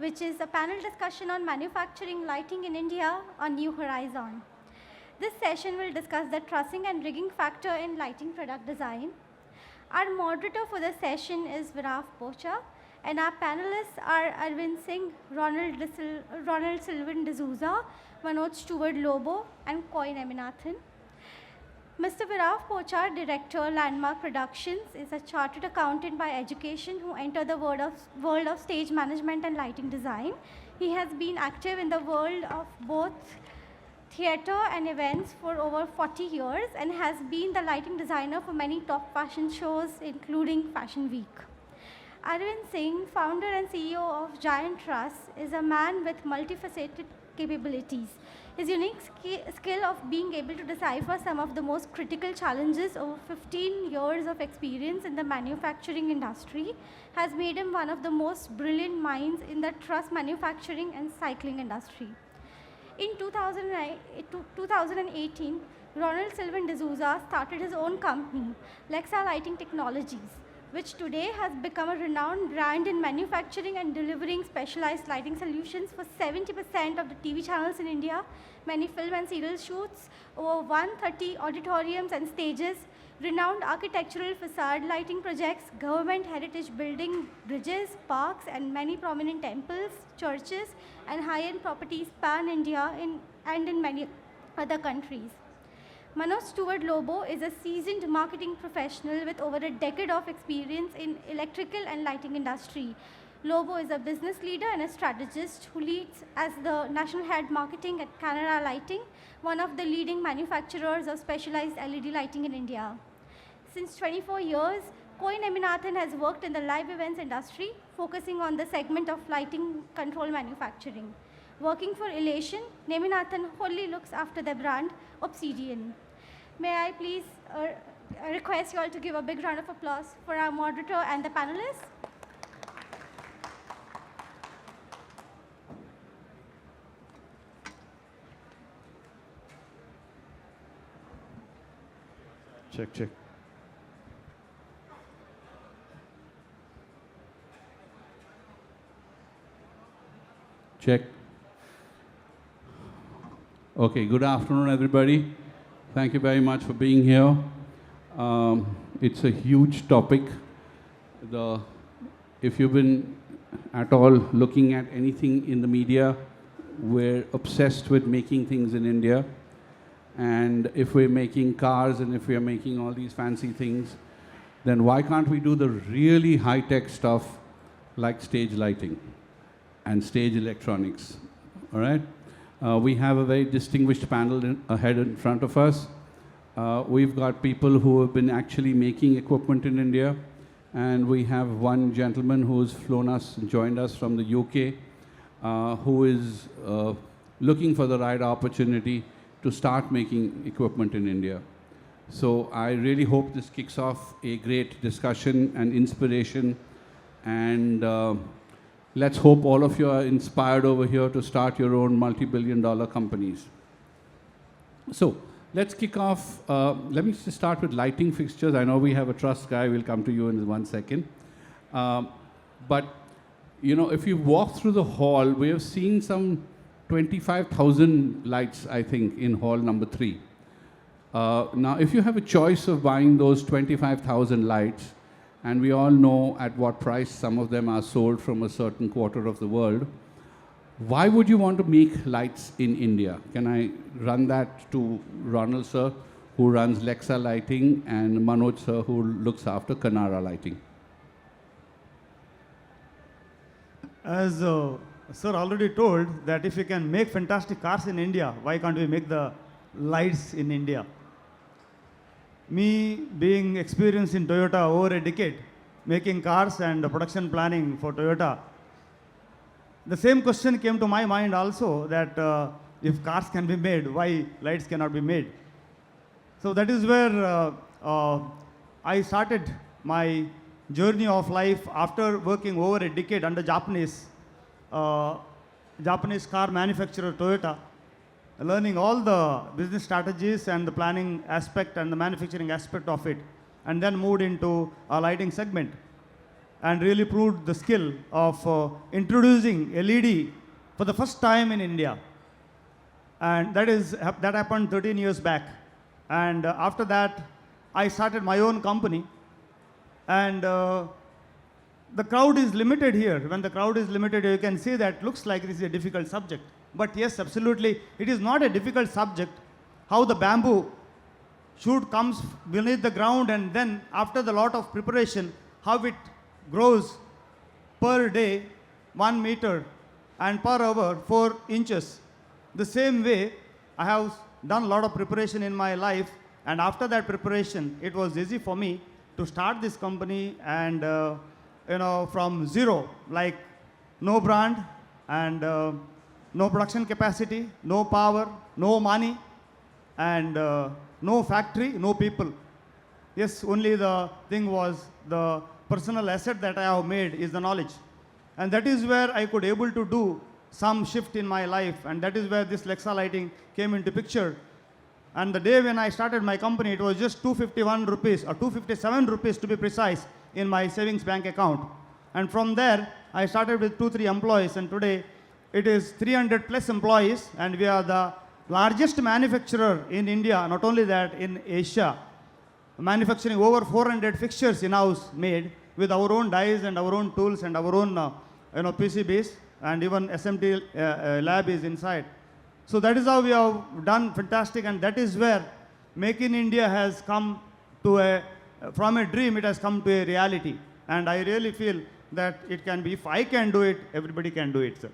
which is a panel discussion on manufacturing lighting in India on New Horizon. This session will discuss the trussing and rigging factor in lighting product design. Our moderator for the session is VIRAF POCHA, and our panelists are SINGH, RONALD SILVAN D'Souza, MANOJ STEWARD LOBO, and NEMINATHAN. Mr. VIRAF POCHA, Director, Landmark Productions, is a chartered accountant by education who entered the world of stage management and lighting design. He has been active in the world of both theater and events for over 40 years and has been the lighting designer for many top fashion shows, including Fashion Week. ARVIND SINGH, founder and CEO of giant Truss, is a man with multifaceted capabilities. His unique skill of being able to decipher some of the most critical challenges over 15 years of experience in the manufacturing industry has made him one of the most brilliant minds in the truss manufacturing and cycling industry. In 2018, RONALD SILVAN D'Souza started his own company, Leksa Lighting Technologies, which today has become a renowned brand in manufacturing and delivering specialized lighting solutions for 70% of the TV channels in India, many film and serial shoots, over 130 auditoriums and stages, renowned architectural facade lighting projects, government heritage building, bridges, parks, and many prominent temples, churches, and high-end properties pan-India and in many other countries. MANOJ STEWARD LOBO is a seasoned marketing professional with over a decade of experience in electrical and lighting industry. LOBO is a business leader and a strategist who leads as the national head marketing at Canara Lighting, one of the leading manufacturers of specialized LED lighting in India. Since 24 years, NEMINATHAN has worked in the live events industry, focusing on the segment of lighting control manufacturing. Working for Elation, NEMINATHAN wholly looks after the brand Obsidian. May I please request you all to give a big round of applause for our moderator and the panelists. Check, check. Check. Okay, good afternoon, everybody. Thank you very much for being here. It's a huge topic. If you've been at all looking at anything in the media, we're obsessed with making things in India. And if we're making cars and if we're making all these fancy things, then why can't we do the really high-tech stuff like stage lighting and stage electronics, all right? We have a very distinguished panel ahead in front of us. We've got people who have been actually making equipment in India, and we have one gentleman who's flown us and joined us from the UK, who is looking for the right opportunity to start making equipment in India. So I really hope this kicks off a great discussion and inspiration, and let's hope all of you are inspired over here to start your own multi-billion-dollar companies. So let's kick off. Let me just start with lighting fixtures. I know we have a Truss guy. We'll come to you in 1 second. But you know, if you walk through the hall, we have seen some 25,000 lights, I think, in hall number 3. Now, if you have a choice of buying those 25,000 lights, and we all know at what price some of them are sold from a certain quarter of the world, why would you want to make lights in India? Can I run that to Ronald, sir, who runs Leksa Lighting, and Manoj, sir, who looks after Canara Lighting? As sir already told, that if we can make fantastic cars in India, why can't we make the lights in India? Me being experienced in Toyota over a decade, making cars and production planning for Toyota, the same question came to my mind also, that if cars can be made, why lights cannot be made? So that is where I started my journey of life after working over a decade under Japanese car manufacturer Toyota, learning all the business strategies and the planning aspect and the manufacturing aspect of it, and then moved into a lighting segment. and really proved the skill of introducing LED for the first time in India. And that happened 13 years back. And after that, I started my own company. And the crowd is limited here. When the crowd is limited, you can see that looks like this is a difficult subject. But yes, absolutely, it is not a difficult subject. How the bamboo shoot comes beneath the ground, and then after the lot of preparation, how it grows per day 1 meter and per hour 4 inches. The same way, I have done a lot of preparation in my life, and after that preparation, it was easy for me to start this company, and from zero, like no brand and no production capacity, no power, no money, and no factory, no people. Yes, only the thing was the personal asset that I have made is the knowledge. And that is where I could able to do some shift in my life, and that is where this Leksa lighting came into picture. And the day when I started my company, it was just 251 rupees, or 257 rupees to be precise, in my savings bank account. And from there, I started with 2-3 employees, and today it is 300 plus employees, and we are the largest manufacturer in India, not only that, in Asia, manufacturing over 400 fixtures in-house made with our own dies and our own tools and our own PCBs, and even SMT lab is inside. So that is how we have done fantastic, and that is where Make in India has come to from a dream, it has come to a reality. And I really feel that it can be, if I can do it, everybody can do it, sir.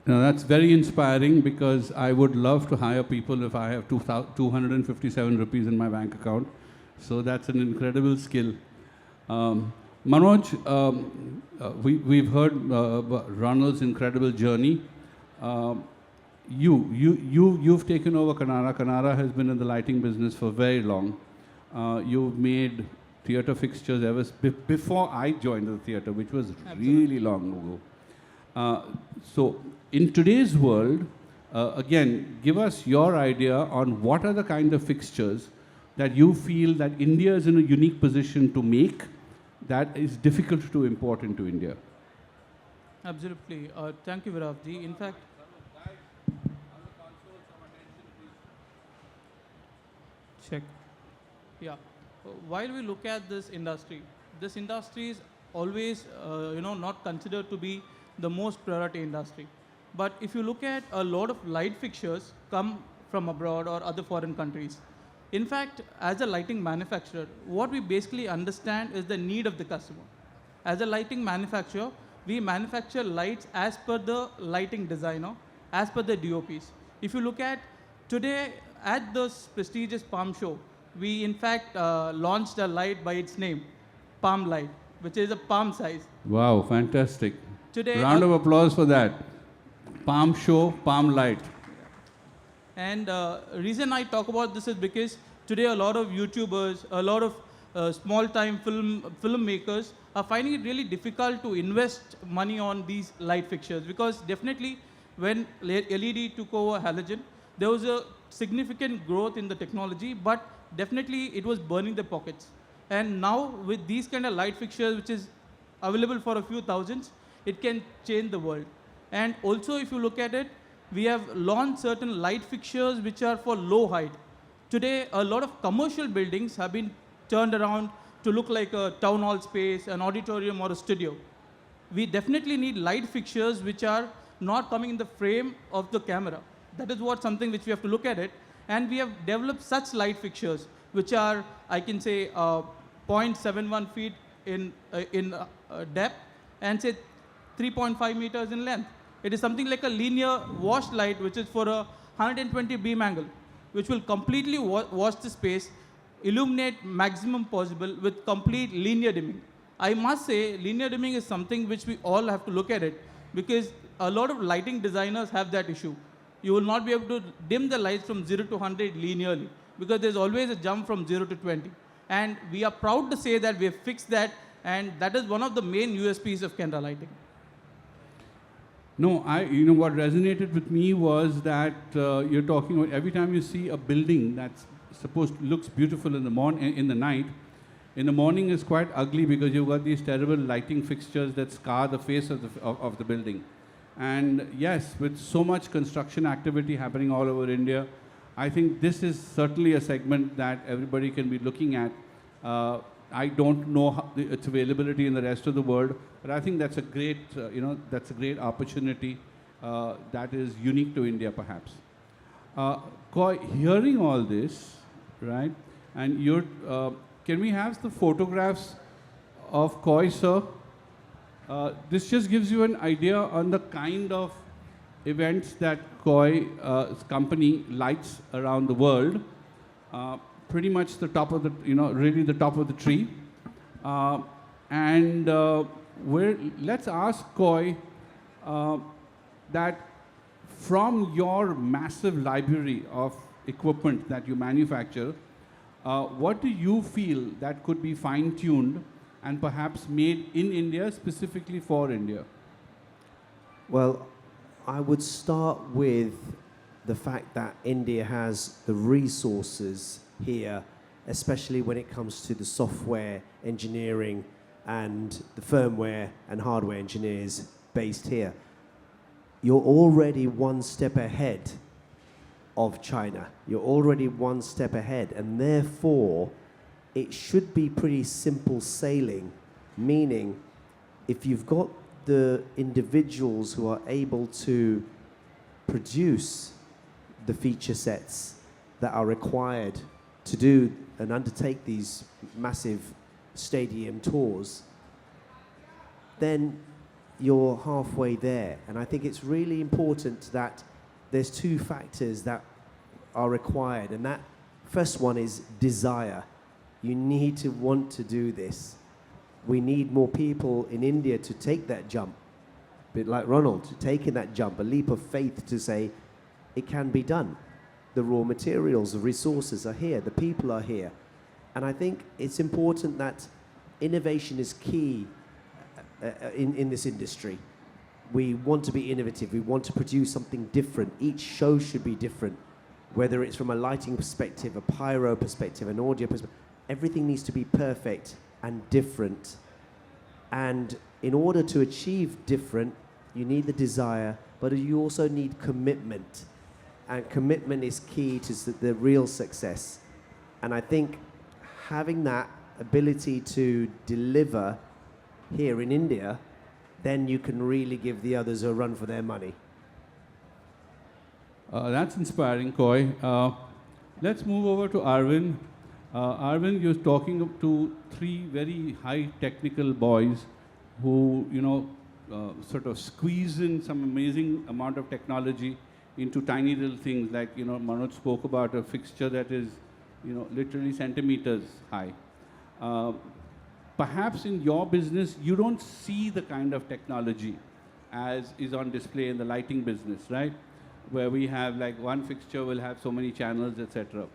Now that's very inspiring, because I would love to hire people if I have 257 rupees in my bank account. So that's an incredible skill. Manoj, we've heard Ronald's incredible journey. You've taken over Canara. Canara has been in the lighting business for very long. You've made theatre fixtures ever before I joined the theatre, which was really long ago. So in today's world, again, give us your idea on what are the kind of fixtures that you feel that India is in a unique position to make that is difficult to import into India. Absolutely. Thank you, VIRAF ji. In fact, check. Yeah. While we look at this industry is always, not considered to be the most priority industry. But if you look at a lot of light fixtures come from abroad or other foreign countries. In fact, as a lighting manufacturer, what we basically understand is the need of the customer. As a lighting manufacturer, we manufacture lights as per the lighting designer, as per the DOPs. If you look at today at this prestigious Palm show, we in fact launched a light by its name, Palm Light, which is a palm size. Wow, fantastic. Today, round of applause for that. Palm show, Palm Light. And reason I talk about this is because today a lot of YouTubers, a lot of small-time filmmakers are finding it really difficult to invest money on these light fixtures, because definitely when LED took over halogen, there was a significant growth in the technology, but definitely it was burning the pockets. And now with these kind of light fixtures, which is available for a few thousands, it can change the world. And also if you look at it, we have launched certain light fixtures which are for low height. Today, a lot of commercial buildings have been turned around to look like a town hall space, an auditorium, or a studio. We definitely need light fixtures which are not coming in the frame of the camera. That is what something which we have to look at it. And we have developed such light fixtures which are, I can say, 0.71 feet in depth and say 3.5 meters in length. It is something like a linear washed light, which is for a 120 beam angle, which will completely wash the space, illuminate maximum possible with complete linear dimming. I must say, linear dimming is something which we all have to look at it, because a lot of lighting designers have that issue. You will not be able to dim the lights from 0 to 100 linearly, because there's always a jump from 0 to 20. And we are proud to say that we have fixed that, and that is one of the main USPs of Canara lighting. No, what resonated with me was that you're talking about every time you see a building that's supposed to looks beautiful in the morning, in the night, in the morning is quite ugly because you've got these terrible lighting fixtures that scar the face of the building. And yes, with so much construction activity happening all over India, I think this is certainly a segment that everybody can be looking at. I don't know how its availability in the rest of the world, but I think that's a great, that's a great opportunity that is unique to India, perhaps. Koi, hearing all this, right? And you're, can we have the photographs of Koi, sir? This just gives you an idea on the kind of events that Koi's company lights around the world. Pretty much the top of the, really the top of the tree. Let's ask Koi that from your massive library of equipment that you manufacture, what do you feel that could be fine-tuned and perhaps made in India, specifically for India? Well, I would start with the fact that India has the resources here, especially when it comes to the software engineering and the firmware and hardware engineers based here. You're already one step ahead of China. You're already one step ahead, and therefore it should be pretty simple sailing, meaning if you've got the individuals who are able to produce the feature sets that are required to do and undertake these massive stadium tours, then you're halfway there. And I think it's really important that there's two factors that are required, and that first one is desire. You need to want to do this. We need more people in India to take that jump, a bit like Ronald, taking that jump, a leap of faith to say it can be done. The raw materials, the resources are here, the people are here. And I think it's important that innovation is key in this industry. We want to be innovative, we want to produce something different. Each show should be different, whether it's from a lighting perspective, a pyro perspective, an audio perspective. Everything needs to be perfect and different. And in order to achieve different, you need the desire, but you also need commitment. And commitment is key to the real success. And I think having that ability to deliver here in India, then you can really give the others a run for their money. That's inspiring, Koi. Let's move over to Arvind. Arvind, you're talking to three very high technical boys who, sort of squeeze in some amazing amount of technology into tiny little things like, Manoj spoke about a fixture that is, literally centimeters high. Perhaps in your business, you don't see the kind of technology as is on display in the lighting business, right? Where we have like one fixture will have so many channels, etc.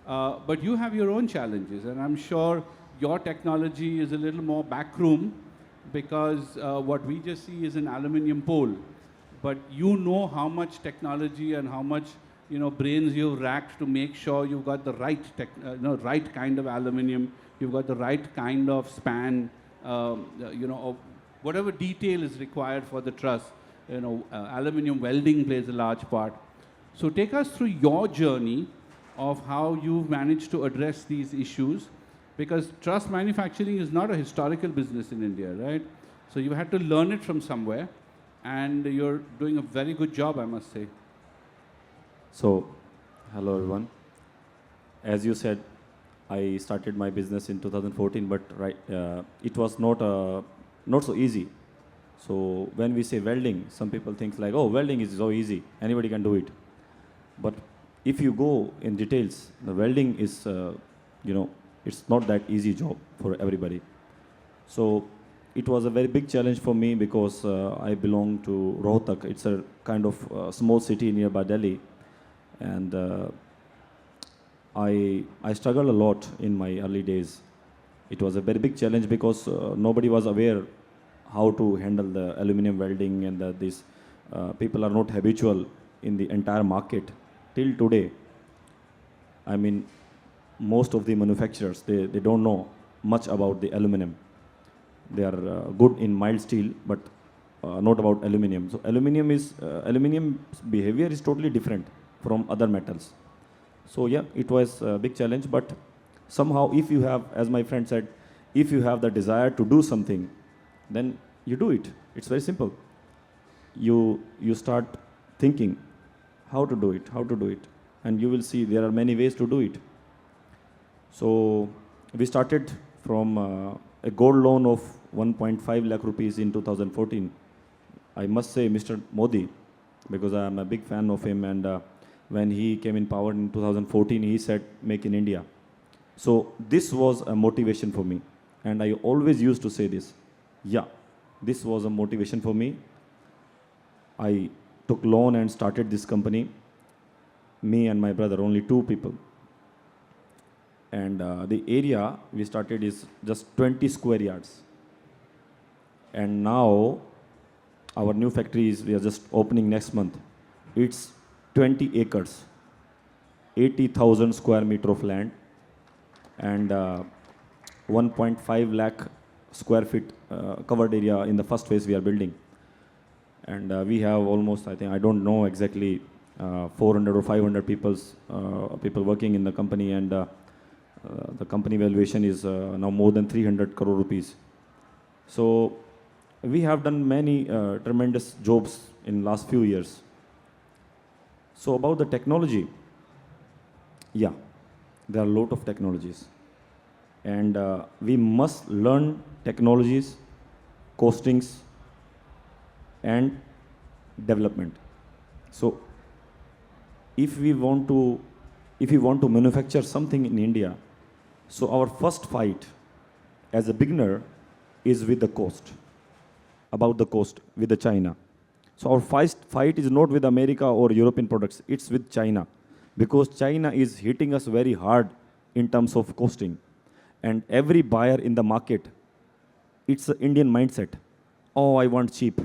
But you have your own challenges, and I'm sure your technology is a little more backroom because what we just see is an aluminum pole. But you know how much technology and how much brains you've racked to make sure you've got the right right kind of aluminum, you've got the right kind of span, of whatever detail is required for the truss. Aluminum welding plays a large part. So take us through your journey of how you've managed to address these issues, because truss manufacturing is not a historical business in India, right? So you had to learn it from somewhere, and you're doing a very good job, I must say. So, hello everyone. As you said, I started my business in 2014, but it was not so easy. So when we say welding, some people think like, oh, welding is so easy, anybody can do it. But if you go in details, the welding is, it's not that easy job for everybody. So it was a very big challenge for me because I belong to Rohtak. It's a kind of small city nearby Delhi. And I struggled a lot in my early days. It was a very big challenge because nobody was aware how to handle the aluminum welding, and these people are not habitual in the entire market. Till today, I mean, most of the manufacturers, they don't know much about the aluminum. They are good in mild steel, but not about aluminum. So aluminum's behavior is totally different from other metals. So yeah, it was a big challenge, but somehow if you have, as my friend said, if you have the desire to do something, then you do it. It's very simple. You start thinking how to do it, and you will see there are many ways to do it. So we started from a gold loan of 1.5 lakh rupees in 2014. I must say Mr. Modi, because I am a big fan of him, and when he came in power in 2014, he said, "Make in India." So this was a motivation for me, and I always used to say this. Yeah, this was a motivation for me. I took loan and started this company. Me and my brother, only 2 people. And the area we started is just 20 square yards. And now our new factory we are just opening next month. It's 20 acres, 80,000 square meter of land, and 1.5 lakh square feet covered area in the first phase we are building. And we have almost, I think, I don't know exactly, 400 or 500 people working in the company, and the company valuation is now more than 300 crore rupees. So we have done many tremendous jobs in last few years. So about the technology, yeah, there are a lot of technologies, and we must learn technologies, costings, and development. So if we want to manufacture something in India, so our first fight as a beginner is with the cost, about the cost with the China. So our first fight is not with America or European products, it's with China, because China is hitting us very hard in terms of costing. And every buyer in the market, it's an Indian mindset. Oh, I want cheap.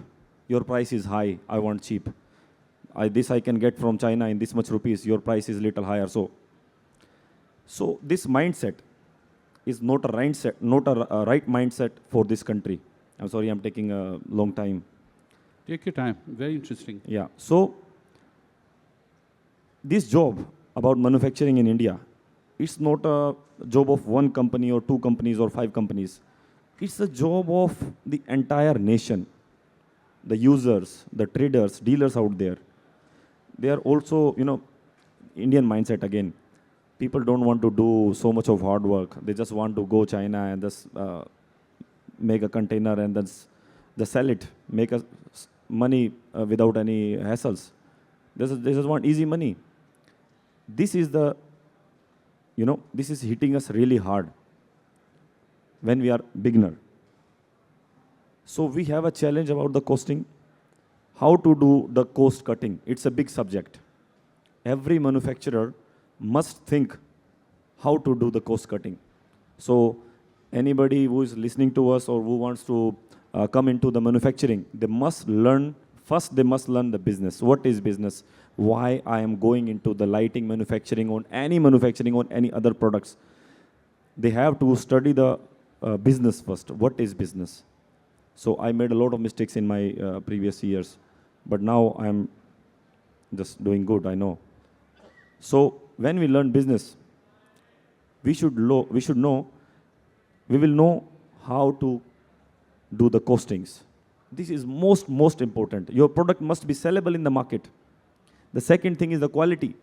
Your price is high, I want cheap. This I can get from China in this much rupees, your price is little higher. So this mindset is not a right mindset for this country. I'm sorry, I'm taking a long time. Take your time. Very interesting. Yeah. So this job about manufacturing in India, it's not a job of one company or 2 companies or 5 companies. It's a job of the entire nation. The users, the traders, dealers out there. They are also, Indian mindset again. People don't want to do so much of hard work. They just want to go China and just make a container and then just sell it, make money without any hassles. They just want easy money. This is this is hitting us really hard when we are beginner. So we have a challenge about the costing. How to do the cost cutting? It's a big subject. Every manufacturer must think how to do the cost cutting. So anybody who is listening to us or who wants to come into the manufacturing, they must learn the business. What is business? Why I am going into the lighting manufacturing on any other products? They have to study the business first. What is business? So I made a lot of mistakes in my previous years, but now I'm just doing good, I know. So when we learn business, we will know how to do the costings. This is most important. Your product must be sellable in the market. The second thing is the quality.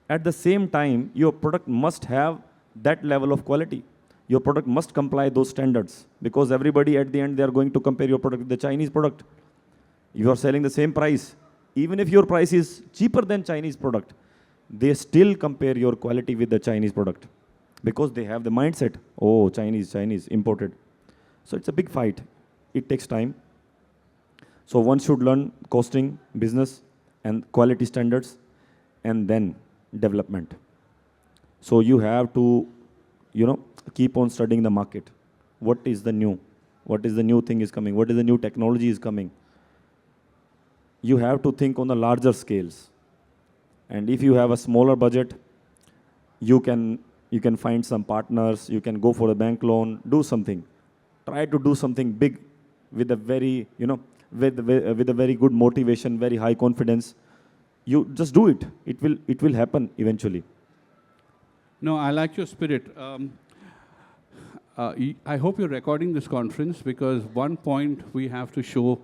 At the same time, your product must have that level of quality. Your product must comply those standards, because everybody at the end, they are going to compare your product with the Chinese product. You are selling the same price. Even if your price is cheaper than Chinese product, they still compare your quality with the Chinese product, because they have the mindset, oh, Chinese, imported. So it's a big fight. It takes time. So one should learn costing, business, and quality standards, and then development. So you have to, keep on studying the market. What is the new? What is the new thing is coming? What is the new technology is coming? You have to think on the larger scales. And if you have a smaller budget, you can, you can find some partners, you can go for a bank loan, do something. Try to do something big with a very, with a very good motivation, very high confidence. You just do it. It will happen eventually. No, I like your spirit. I hope you're recording this conference, because one point we have to show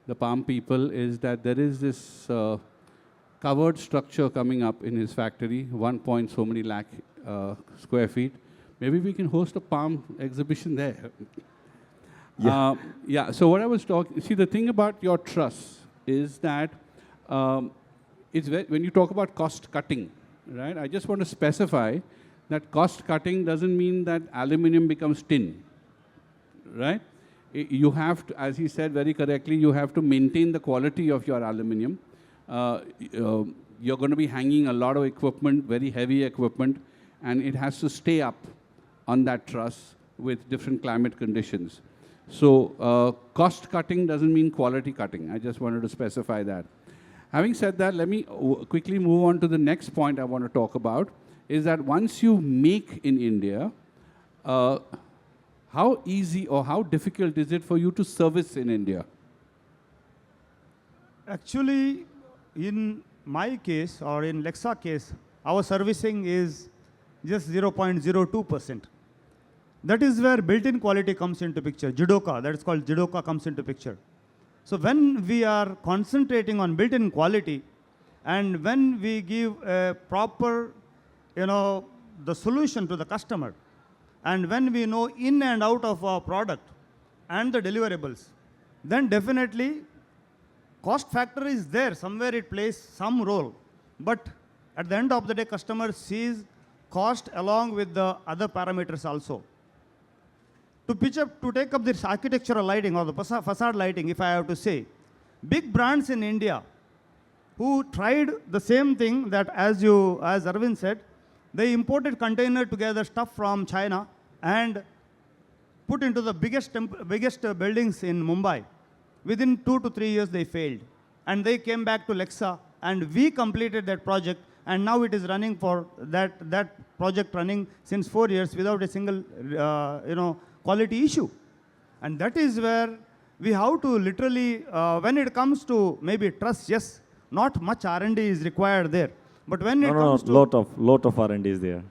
the Palm people is that there is this covered structure coming up in his factory, 1 point so many lakh square feet. Maybe we can host a Palm exhibition there. Yeah. Yeah, so what I was talking, see, the thing about your Truss is that when you talk about cost cutting, right, I just want to specify that cost cutting doesn't mean that aluminum becomes tin, right? You have to, as he said very correctly, you have to maintain the quality of your aluminum. You're going to be hanging a lot of equipment, very heavy equipment, and it has to stay up on that truss with different climate conditions. So cost cutting doesn't mean quality cutting. I just wanted to specify that. Having said that, let me quickly move on to the next point I want to talk about, is that once you make in India, how easy or how difficult is it for you to service in India? Actually, in my case or in Leksa case, our servicing is just 0.02%. That is where built-in quality comes into picture. Judoka, that is called Judoka, comes into picture. So when we are concentrating on built-in quality, and when we give a proper, the solution to the customer, and when we know in and out of our product and the deliverables, then definitely cost factor is there. Somewhere it plays some role. But at the end of the day, customer sees cost along with the other parameters also. To take up this architectural lighting or the facade lighting, if I have to say, big brands in India who tried the same thing that as Arvind said, they imported container together stuff from China and put into the biggest buildings in Mumbai. Within 2 to 3 years, they failed. And they came back to Leksa, and we completed that project, and now it is running for that project running since 4 years without a single, quality issue. And that is where we have to literally, when it comes to maybe trust, yes, not much R&D is required there. But when it comes to lot of R&D is there.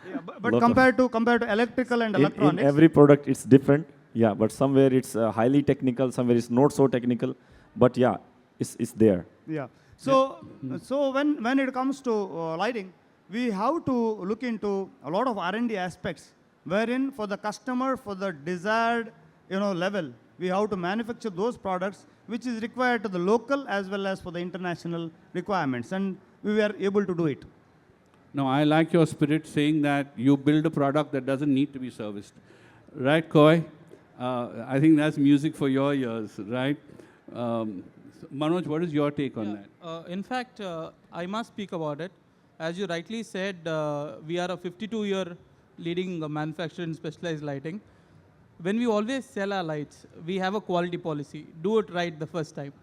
Yeah, but compared to electrical and electronics, in every product it's different. Yeah, but somewhere it's highly technical, somewhere it's not so technical. But yeah, it's there. Yeah. So when it comes to lighting, we have to look into a lot of R&D aspects, wherein for the customer, for the desired level, we have to manufacture those products which is required to the local as well as for the international requirements, and we were able to do it. No, I like your spirit saying that you build a product that doesn't need to be serviced. Right, Koi? I think that's music for your ears, right? Manoj, what is your take on that? In fact, I must speak about it. As you rightly said, we are a 52-year leading manufacturer in specialized lighting. When we always sell our lights, we have a quality policy. Do it right the first time.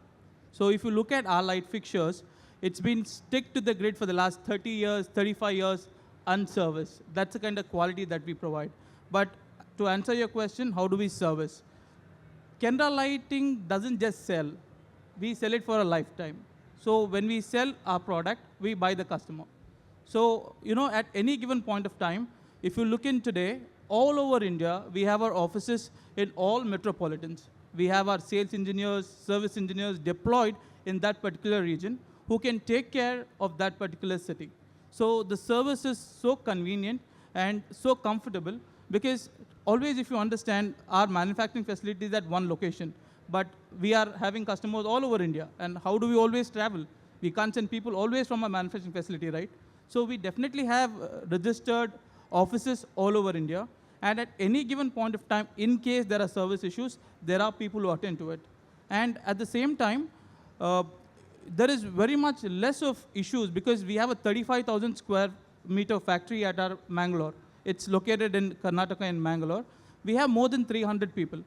So if you look at our light fixtures, it's been stick to the grid for the last 30 years, 35 years, unserviced. That's the kind of quality that we provide. But to answer your question, how do we service? Canara Lighting doesn't just sell. We sell it for a lifetime. So when we sell our product, we buy the customer. So, at any given point of time, if you look in today, all over India, we have our offices in all metropolitans. We have our sales engineers, service engineers deployed in that particular region who can take care of that particular city. So the service is so convenient and so comfortable, because always, if you understand, our manufacturing facility is at one location, but we are having customers all over India. And how do we always travel? We can't send people always from our manufacturing facility, right? So we definitely have registered offices all over India. And at any given point of time, in case there are service issues, there are people who attend to it. And at the same time, there is very much less of issues, because we have a 35,000 square meter factory at our Mangalore. It's located in Karnataka in Mangalore. We have more than 300 people.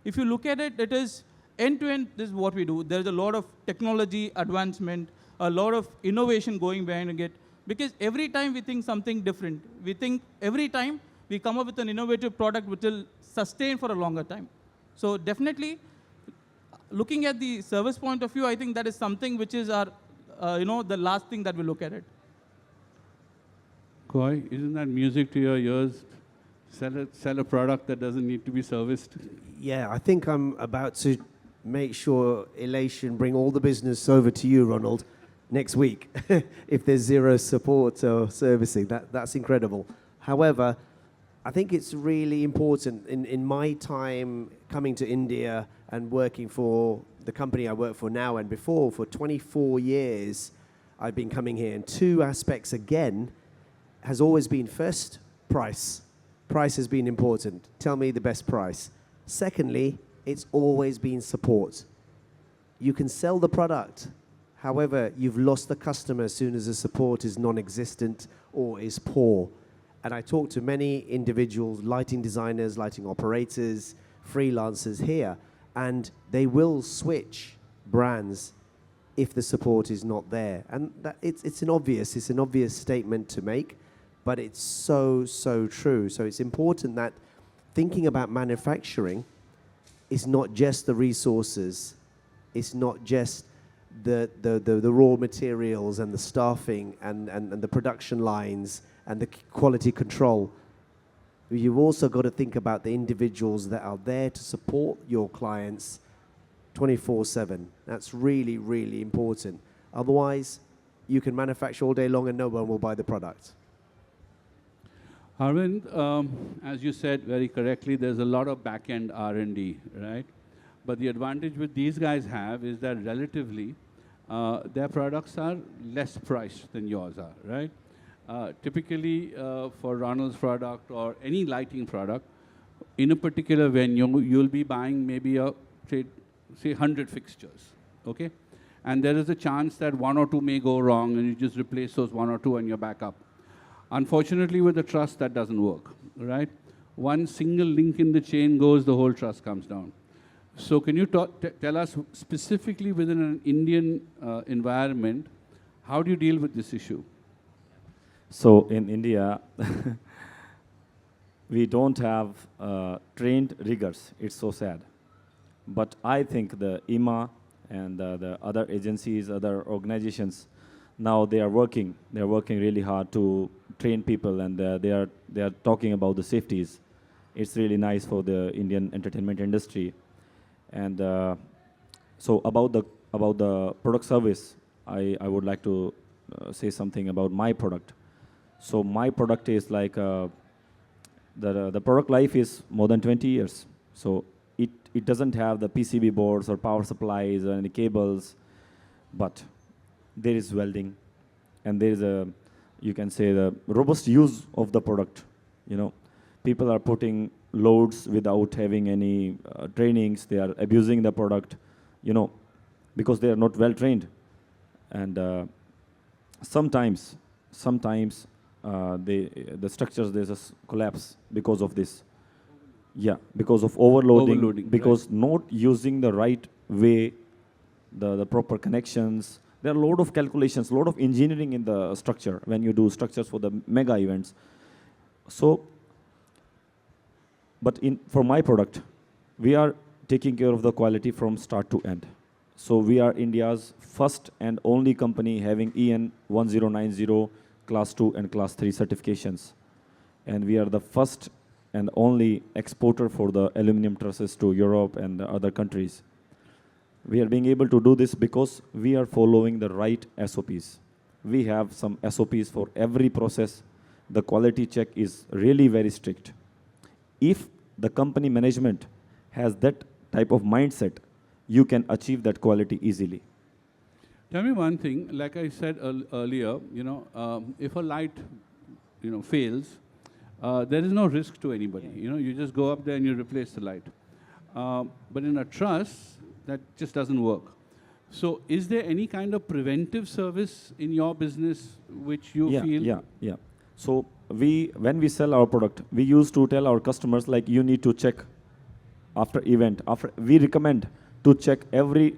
If you look at it, it is end-to-end, this is what we do. There's a lot of technology advancement, a lot of innovation going behind it, Because every time we think something different. We think every time we come up with an innovative product which will sustain for a longer time. So definitely, looking at the service point of view, I think that is something which is our, the last thing that we look at it. Koi, isn't that music to your ears? Sell a product that doesn't need to be serviced. Yeah, I think I'm about to make sure Elation bring all the business over to you, Ronald, next week. If there's zero support or servicing, that's incredible. However, I think it's really important in my time coming to India and working for the company I work for now and before, for 24 years, I've been coming here. And two aspects again has always been first, price. Price has been important. Tell me the best price. Secondly, it's always been support. You can sell the product. However, you've lost the customer as soon as the support is non-existent or is poor. And I talk to many individuals, lighting designers, lighting operators, freelancers here, and they will switch brands if the support is not there. And it's an obvious statement to make, but it's so true. So it's important that thinking about manufacturing is not just the resources, it's not just the raw materials and the staffing and the production lines and the quality control. You've also got to think about the individuals that are there to support your clients 24/7. That's really, really important. Otherwise, you can manufacture all day long and no one will buy the product. Arvind, as you said very correctly, there's a lot of back-end R&D, right? But the advantage with these guys have is that relatively, their products are less priced than yours are, right? Typically, for Ronald's product or any lighting product, in a particular venue, you'll be buying maybe say 100 fixtures, okay? And there is a chance that one or two may go wrong and you just replace those one or two and you're back up. Unfortunately, with the truss, that doesn't work, right? One single link in the chain goes, the whole truss comes down. So can you tell us specifically within an Indian environment, how do you deal with this issue? So in India, we don't have trained riggers. It's so sad. But I think the IMA and the other agencies, other organizations, now they are working really hard to train people, and they are talking about the safeties. It's really nice for the Indian entertainment industry. And so about the product service, I would like to say something about my product. So my product is like the product life is more than 20 years. So it doesn't have the PCB boards or power supplies or any cables, but there is welding, and there is you can say the robust use of the product. You know, people are putting loads without having any trainings. They are abusing the product, you know, because they are not well trained. And sometimes the structures, they just collapse because of this. Yeah, because of overloading because right. Not using the right way, the proper connections. There are a lot of calculations, a lot of engineering in the structure when you do structures for the mega events. So, but for my product, we are taking care of the quality from start to end. So we are India's first and only company having EN 1090 Class 2 and Class 3 certifications. And we are the first and only exporter for the aluminum trusses to Europe and the other countries. We are being able to do this because we are following the right SOPs. We have some SOPs for every process. The quality check is really very strict. If the company management has that type of mindset, you can achieve that quality easily. Tell me one thing, like I said earlier, you know, if a light, you know, fails, there is no risk to anybody. You know, you just go up there and you replace the light. But in a truss, that just doesn't work. So is there any kind of preventive service in your business which you feel? Yeah. So when we sell our product, we used to tell our customers, like, you need to check after event. We recommend to check every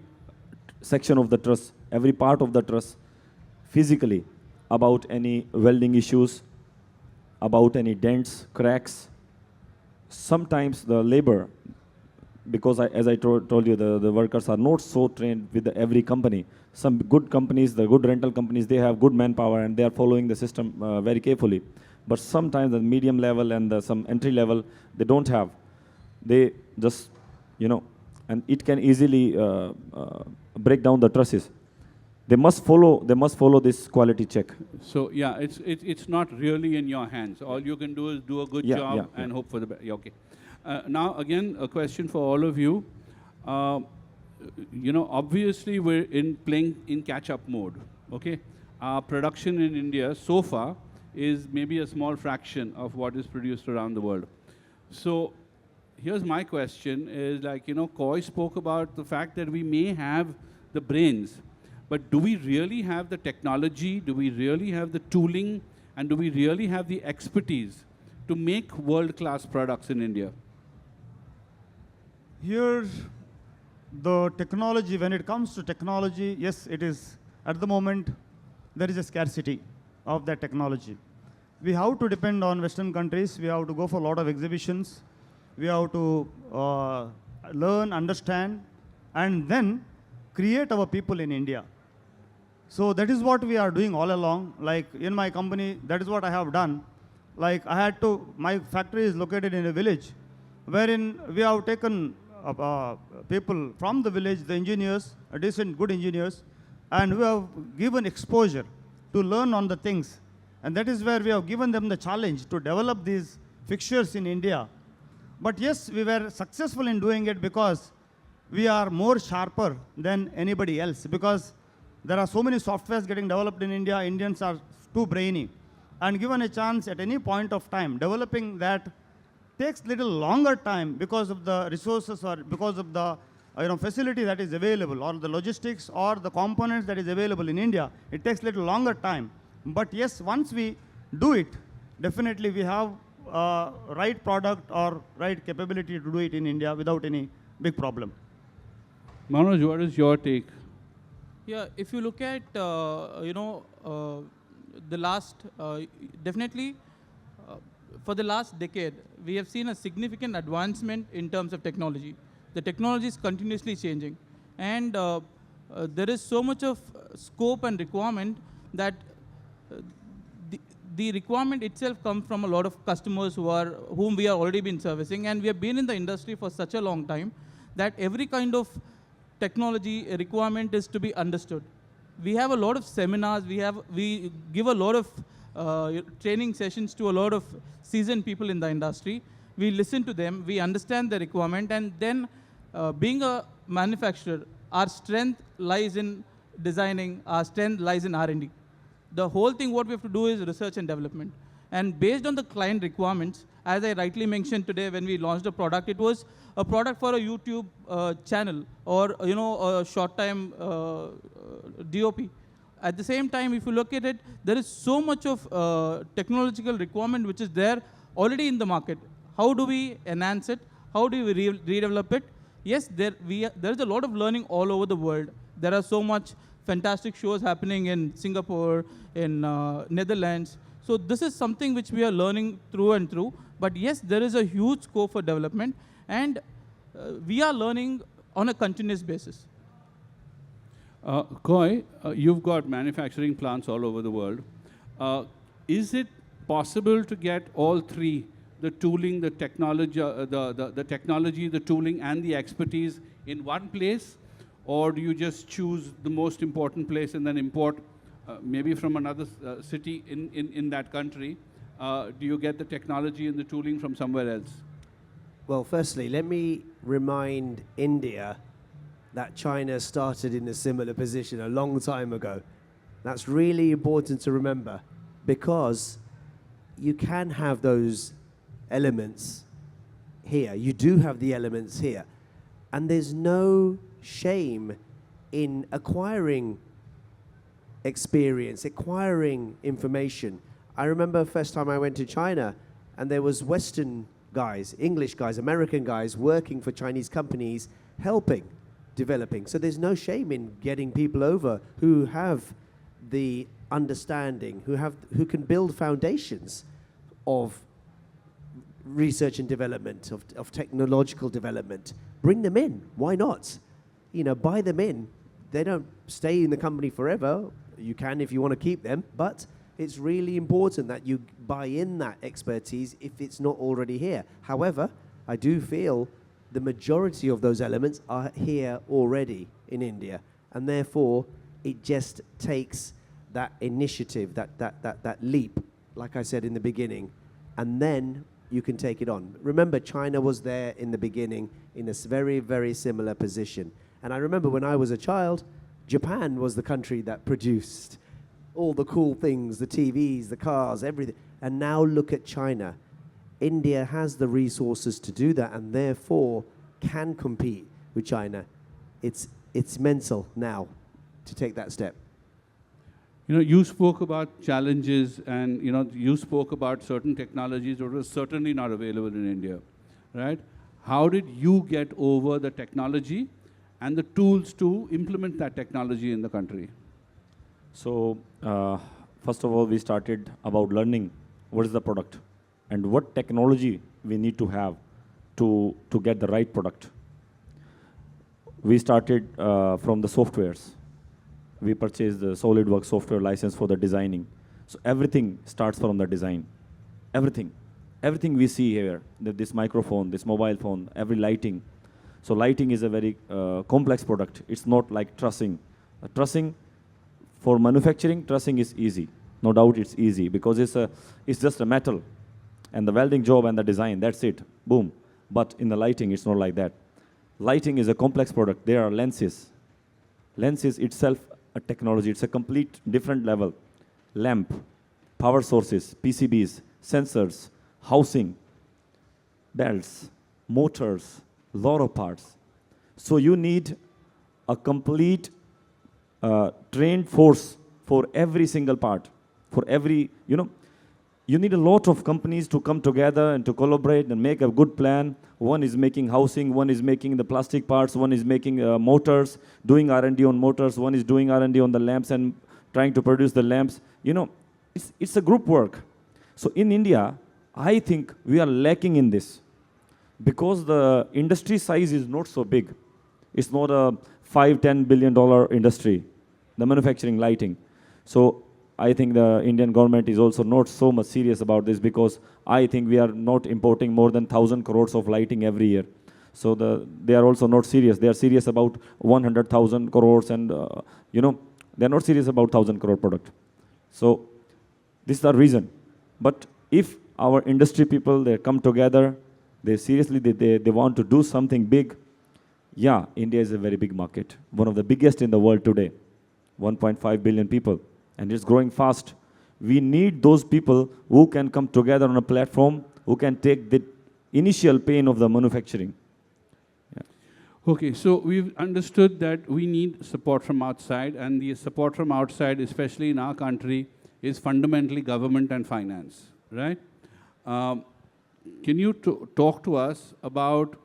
section of the truss, every part of the truss physically. about any welding issues, about any dents, cracks. Sometimes the labor, because as I told you, the workers are not so trained with every company. Some good companies, the good rental companies, they have good manpower and they are following the system very carefully. But sometimes the medium level and some entry level, they don't have. They just, and it can easily break down the trusses. They must follow this quality check. So yeah, it's not really in your hands. All you can do is do a good job and hope for the best. Yeah, okay. Now again, a question for all of you. Obviously we're playing in catch-up mode. Okay, our production in India so far is maybe a small fraction of what is produced around the world. So here's my question: is Koi spoke about the fact that we may have the brains. But do we really have the technology, do we really have the tooling, and do we really have the expertise to make world-class products in India? Here, the technology, when it comes to technology, yes, it is, at the moment, there is a scarcity of that technology. We have to depend on Western countries, we have to go for a lot of exhibitions, we have to learn, understand, and then create our people in India. So that is what we are doing all along. Like in my company, that is what I have done. Like my factory is located in a village, wherein we have taken people from the village, the engineers, decent, good engineers, and we have given exposure to learn on the things. And that is where we have given them the challenge to develop these fixtures in India. But yes, we were successful in doing it because we are more sharper than anybody else, because there are so many softwares getting developed in India. Indians are too brainy. And given a chance at any point of time, developing that takes little longer time because of the resources or because of the facility that is available, or the logistics or the components that is available in India. It takes little longer time. But yes, once we do it, definitely we have right product or right capability to do it in India without any big problem. Manoj, what is your take? Yeah, if you look at, the last, definitely, for the last decade, we have seen a significant advancement in terms of technology. The technology is continuously changing. And there is so much of scope and requirement that the requirement itself comes from a lot of customers whom we have already been servicing. And we have been in the industry for such a long time that every kind of technology requirement is to be understood. We have a lot of seminars, we give a lot of training sessions to a lot of seasoned people in the industry. We listen to them, we understand the requirement, and then being a manufacturer, our strength lies in designing, our strength lies in R&D. The whole thing what we have to do is research and development. And based on the client requirements, as I rightly mentioned today when we launched a product, it was a product for a YouTube channel or a short time DOP. At the same time, if you look at it, there is so much of technological requirement which is there already in the market. How do we enhance it? How do we redevelop it? Yes, there is a lot of learning all over the world. There are so much fantastic shows happening in Singapore, in Netherlands. So this is something which we are learning through and through. But yes, there is a huge scope for development, and we are learning on a continuous basis. Koi, you've got manufacturing plants all over the world. Is it possible to get all three, the tooling, the technology, the tooling, and the expertise in one place? Or do you just choose the most important place and then import maybe from another city in that country? Do you get the technology and the tooling from somewhere else? Well, firstly, let me remind India that China started in a similar position a long time ago. That's really important to remember, because you can have those elements here. You do have the elements here. And there's no shame in acquiring experience, acquiring information. I remember the first time I went to China, and there was Western guys, English guys, American guys working for Chinese companies, helping, developing. So there's no shame in getting people over who have the understanding, who can build foundations of research and development, of technological development. Bring them in. Why not? You know, buy them in. They don't stay in the company forever. You can if you want to keep them, but it's really important that you buy in that expertise if it's not already here. However, I do feel the majority of those elements are here already in India, and therefore it just takes that initiative, that leap, like I said in the beginning, and then you can take it on. Remember, China was there in the beginning in a very, very similar position. And I remember when I was a child, Japan was the country that produced all the cool things, the TVs, the cars, everything. And now look at China. India has the resources to do that and therefore can compete with China. It's mental now to take that step. You know, you spoke about challenges and, you know, you spoke about certain technologies that were certainly not available in India, right? How did you get over the technology and the tools to implement that technology in the country? So, first of all, we started about learning what is the product and what technology we need to have to get the right product. We started from the softwares. We purchased the SolidWorks software license for the designing. So everything starts from the design. Everything. Everything we see here, this microphone, this mobile phone, every lighting. So lighting is a very complex product. It's not like trussing. Trussing, for manufacturing, trussing is easy. No doubt it's easy because it's just a metal. And the welding job and the design, that's it. Boom. But in the lighting, it's not like that. Lighting is a complex product. There are lenses. Lenses itself a technology. It's a complete different level. Lamp, power sources, PCBs, sensors, housing, belts, motors, lot of parts. So you need a complete trained force for every single part. For every, you need a lot of companies to come together and to collaborate and make a good plan. One is making housing, one is making the plastic parts, one is making motors, doing R&D on motors, one is doing R&D on the lamps and trying to produce the lamps. It's a group work. So in India, I think we are lacking in this because the industry size is not so big. It's not a $5-10 billion industry, the manufacturing lighting. So I think the Indian government is also not so much serious about this because I think we are not importing more than 1,000 crores of lighting every year. So they are also not serious. They are serious about 100,000 crores and, they are not serious about 1,000 crore product. So this is the reason. But if our industry people, they come together, they seriously, they want to do something big, yeah, India is a very big market. One of the biggest in the world today, 1.5 billion people. And it's growing fast. We need those people who can come together on a platform, who can take the initial pain of the manufacturing. Yeah. Okay, so we've understood that we need support from outside, and the support from outside, especially in our country, is fundamentally government and finance, right? Can you talk to us about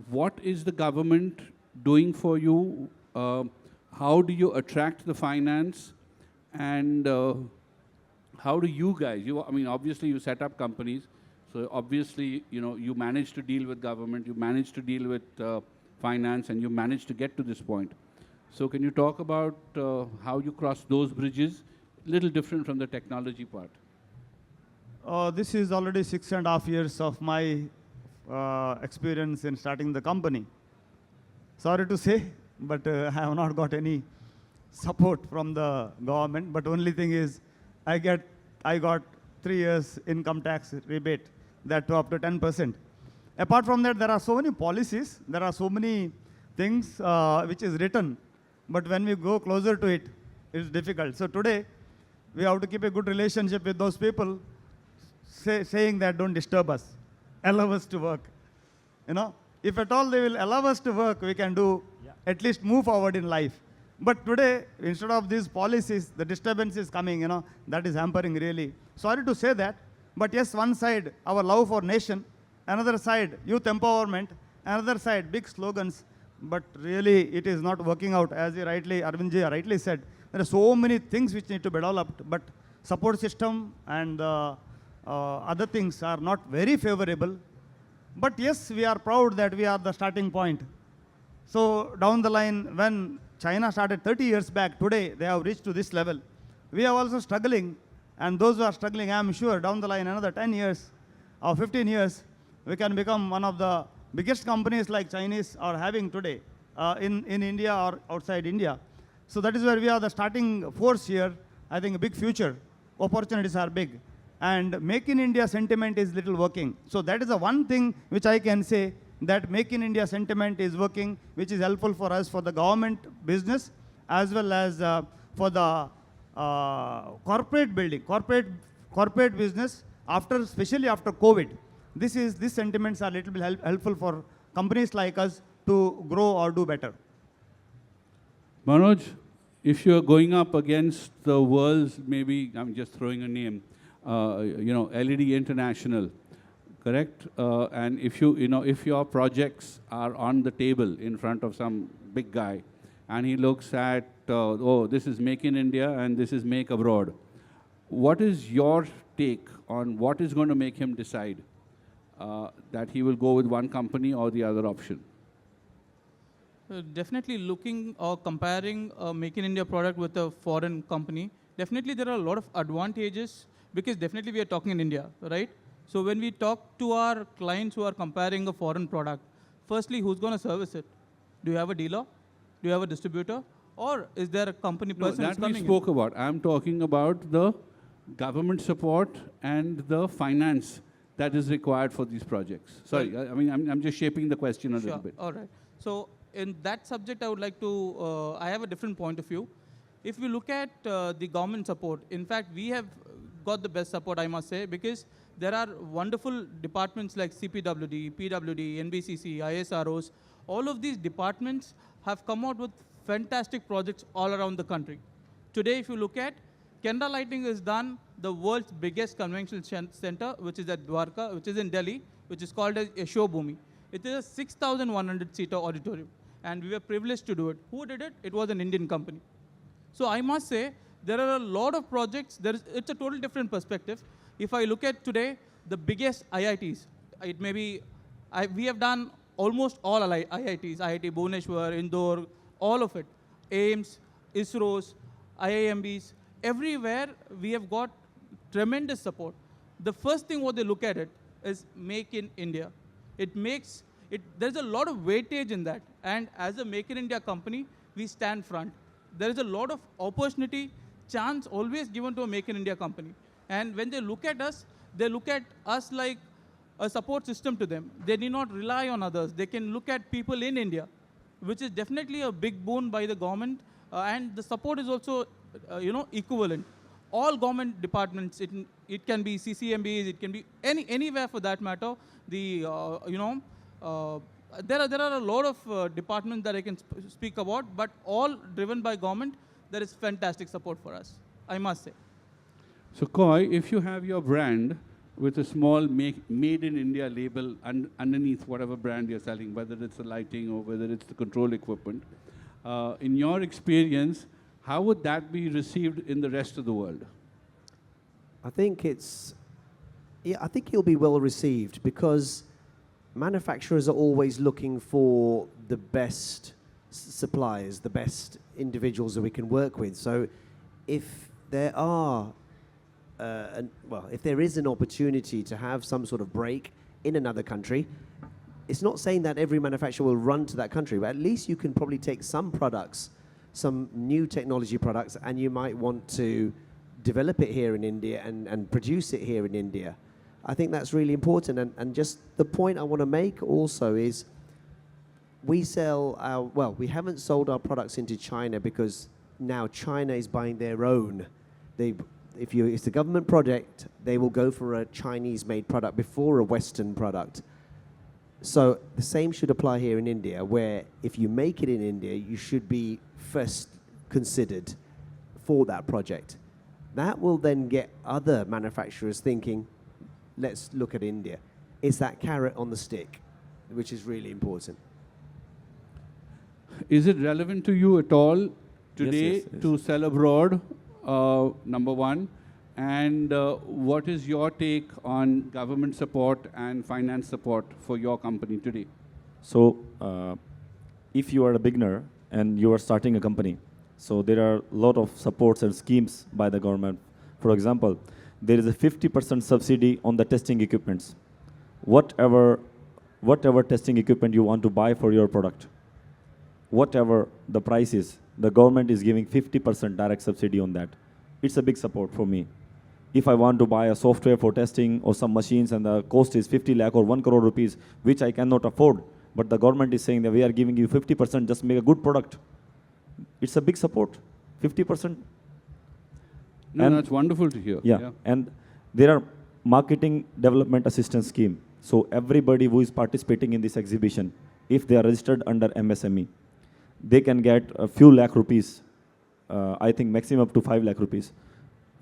what is the government doing for you? How do you attract the finance? And how do you guys, obviously you set up companies, so obviously, you manage to deal with government, you manage to deal with finance, and you manage to get to this point. So can you talk about how you cross those bridges, a little different from the technology part? This is already 6.5 years of my experience in starting the company. Sorry to say, but I have not got any support from the government, but only thing is I got 3 years income tax rebate, that to up to 10%. Apart from that, there are so many policies, there are so many things which is written, but when we go closer to it, it's difficult. So today, we have to keep a good relationship with those people, saying that don't disturb us, allow us to work. If at all they will allow us to work, we can do, at least move forward in life. But today, instead of these policies, the disturbance is coming, that is hampering really. Sorry to say that, but yes, one side, our love for nation, another side, youth empowerment, another side, big slogans, but really it is not working out. As Arvindji rightly said, There are so many things which need to be developed, but support system and other things are not very favorable. But yes, we are proud that we are the starting point. So down the line, when China started 30 years back, today they have reached to this level. We are also struggling, and those who are struggling, I am sure down the line, another 10 years or 15 years, we can become one of the biggest companies like Chinese are having today in India or outside India. So that is where we are the starting force here. I think a big future. Opportunities are big. And Make in India sentiment is little working. So that is the one thing which I can say, that Make in India sentiment is working, which is helpful for us for the government business as well as for the corporate building, corporate business, especially after COVID. These sentiments are a little bit helpful for companies like us to grow or do better. Manoj, if you're going up against the world's, maybe I'm just throwing a name, LED International, correct? And if if your projects are on the table in front of some big guy, and he looks at, oh, this is Make in India and this is Make Abroad, what is your take on what is going to make him decide that he will go with one company or the other option? Definitely looking or comparing a Make in India product with a foreign company, definitely there are a lot of advantages, because definitely we are talking in India, right? So when we talk to our clients who are comparing a foreign product, firstly, who's going to service it? Do you have a dealer? Do you have a distributor? Or is there a company person who's That coming we in? spoke about. I'm talking about the government support and the finance that is required for these projects. Sorry, I'm just shaping the question a little bit. All right. So in that subject, I would like to, I have a different point of view. If we look at the government support, in fact, we have got the best support, I must say, because there are wonderful departments like CPWD, PWD, NBCC, ISROs. All of these departments have come out with fantastic projects all around the country. Today, if you look at, Canara Lighting has done the world's biggest convention center, which is at Dwarka, which is in Delhi, which is called as Yasho Bhumi. It is a 6,100-seater auditorium, and we were privileged to do it. Who did it? It was an Indian company. So I must say, there are a lot of projects. It's a total different perspective. If I look at today, the biggest IITs, it may be, we have done almost all IITs, IIT Bhubaneswar, Indore, all of it, AIMS, ISROs, IIMBs, everywhere we have got tremendous support. The first thing what they look at it is Make in India. There's a lot of weightage in that. And as a Make in India company, we stand front. There is a lot of opportunity, chance always given to a Make in India company. And when they look at us like a support system to them. They need not rely on others. They can look at people in India, which is definitely a big boon by the government. And the support is also, equivalent. All government departments, it can be CCMBs, it can be anywhere for that matter. There are a lot of departments that I can speak about, but all driven by government. There is fantastic support for us, I must say. So Koi, if you have your brand with a small made in India label underneath whatever brand you're selling, whether it's the lighting or whether it's the control equipment, in your experience, how would that be received in the rest of the world? I think I think it'll be well received because manufacturers are always looking for the best suppliers, the best individuals that we can work with. So if there are, if there is an opportunity to have some sort of break in another country, it's not saying that every manufacturer will run to that country, but at least you can probably take some products, some new technology products, and you might want to develop it here in India and produce it here in India. I think that's really important. And just the point I want to make also is we we haven't sold our products into China because now China is buying their own. If it's a government project, they will go for a Chinese-made product before a Western product. So the same should apply here in India, where if you make it in India, you should be first considered for that project. That will then get other manufacturers thinking, let's look at India. It's that carrot on the stick, which is really important. Is it relevant to you at all today yes, yes. to sell abroad, number one? And what is your take on government support and finance support for your company today? So, if you are a beginner and you are starting a company, so there are a lot of supports and schemes by the government. For example, there is a 50% subsidy on the testing equipments. Whatever testing equipment you want to buy for your product, whatever the price is, the government is giving 50% direct subsidy on that. It's a big support for me. If I want to buy a software for testing or some machines and the cost is 50 lakh or 1 crore rupees, which I cannot afford, but the government is saying that we are giving you 50%, just make a good product. It's a big support, 50%. No, And- that's wonderful to hear. Yeah, and there are marketing development assistance scheme. So everybody who is participating in this exhibition, if they are registered under MSME, they can get a few lakh rupees, I think maximum up to 5 lakh rupees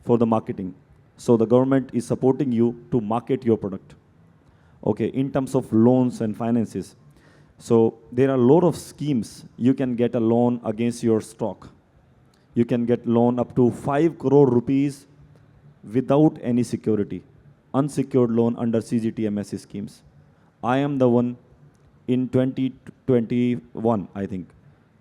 for the marketing. So the government is supporting you to market your product. Okay, in terms of loans and finances. So there are a lot of schemes. You can get a loan against your stock. You can get loan up to 5 crore rupees without any security. Unsecured loan under CGTMS schemes. I am the one in 2021, I think,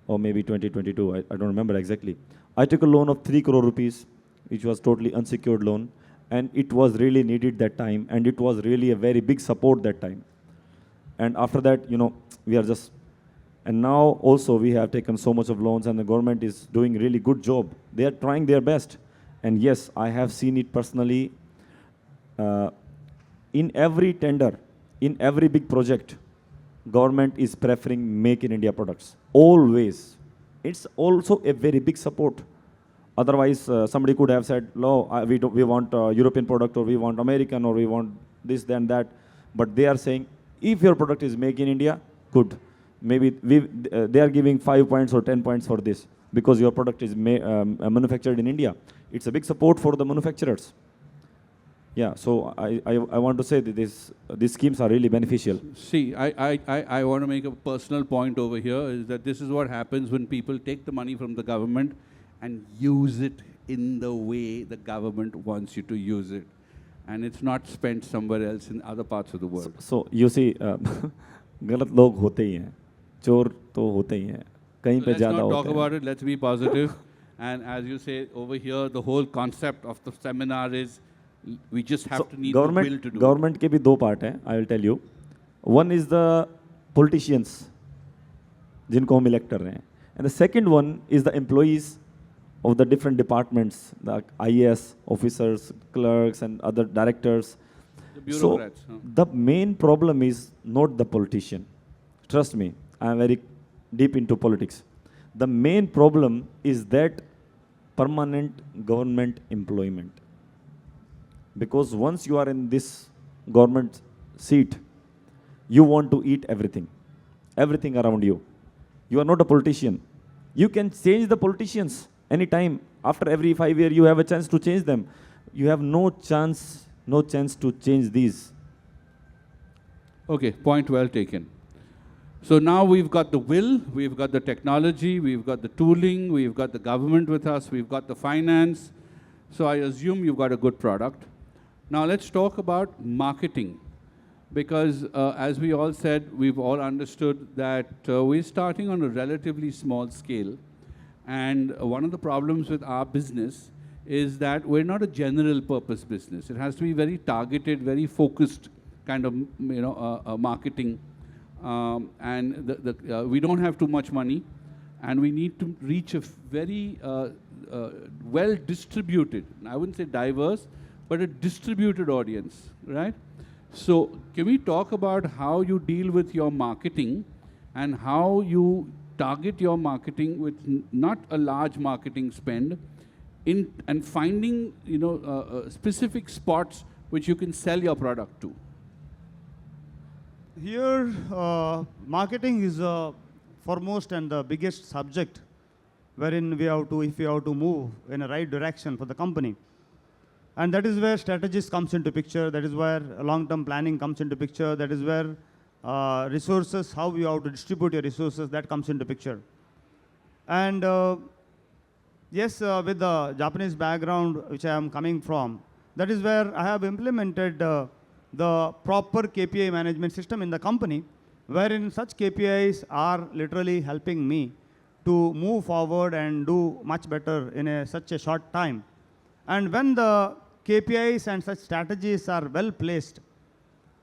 or maybe 2022, I don't remember exactly. I took a loan of 3 crore rupees, which was totally unsecured loan, and it was really needed that time, and it was really a very big support that time. And after that, you know, we are just, and now also we have taken so much of loans, and the government is doing really good job. They are trying their best. And yes, I have seen it personally. In every tender, in every big project, government is preferring Make in India products. Always. It's also a very big support. Otherwise, somebody could have said, no, we want European product, or we want American, or we want this, then that. But they are saying, if your product is Make in India, good. Maybe they are giving 5 points or 10 points for this, because your product is manufactured in India. It's a big support for the manufacturers. Yeah, so I want to say that these schemes are really beneficial. See, I want to make a personal point over here, is that this is what happens when people take the money from the government and use it in the way the government wants you to use it. And it's not spent somewhere else in other parts of the world. So you see, गलत लोग होते ही हैं, चोर तो होते ही हैं, कहीं So पे let's ज़्यादा not होते talk हैं. about it, let's be positive. And as you say over here, the whole concept of the seminar is we just have So to need the will to do it. government के भी दो part हैं, I will tell you. One is the politicians, जिनको हम elect कर रहे हैं, and the second one is the employees of the different departments, the IAS officers, clerks, and other directors. The bureaucrats. So the main problem is not the politician. Trust me, I am very deep into politics. The main problem is that permanent government employment. Because once you are in this government seat, you want to eat everything around you. You are not a politician. You can change the politicians anytime. After every 5 years, you have a chance to change them. You have no chance to change these. Okay, point well taken. So now we've got the will, we've got the technology, we've got the tooling, we've got the government with us, we've got the finance. So I assume you've got a good product. Now let's talk about marketing. Because as we all said, we've all understood that we're starting on a relatively small scale. And one of the problems with our business is that we're not a general purpose business. It has to be very targeted, very focused kind of marketing. And we don't have too much money, and we need to reach a very well distributed, I wouldn't say diverse, but a distributed audience, right? So can we talk about how you deal with your marketing and how you target your marketing with not a large marketing spend and finding specific spots which you can sell your product to? Here, marketing is foremost and the biggest subject wherein if we have to move in a right direction for the company. And that is where strategies comes into picture. That is where long-term planning comes into picture. That is where resources, how you have to distribute your resources, that comes into picture. And yes, with the Japanese background which I am coming from, that is where I have implemented the proper KPI management system in the company, wherein such KPIs are literally helping me to move forward and do much better in such a short time. And when the KPIs and such strategies are well placed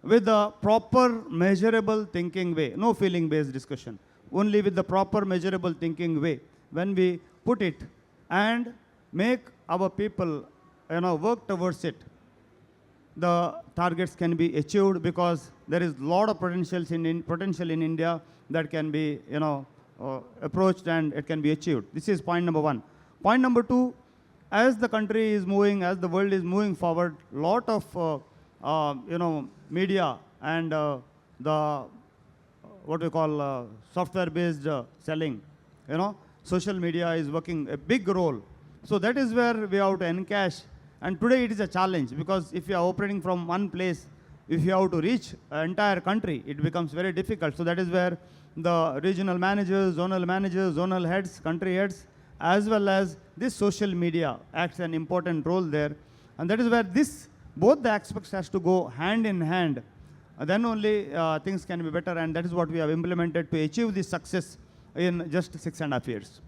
with the proper measurable thinking way, no feeling based discussion, only with the proper measurable thinking way, when we put it and make our people work towards it, the targets can be achieved, because there is a lot of potential in India that can be approached and it can be achieved. This is point number one. Point number two, as the country is moving, as the world is moving forward, lot of media and the what we call software-based selling, social media is working a big role. So that is where we have to encash. And today it is a challenge, because if you are operating from one place, if you have to reach an entire country, it becomes very difficult. So that is where the regional managers, zonal heads, country heads, as well as this social media acts an important role there. And that is where both the aspects has to go hand in hand. Then only things can be better, and that is what we have implemented to achieve this success in just 6.5 years.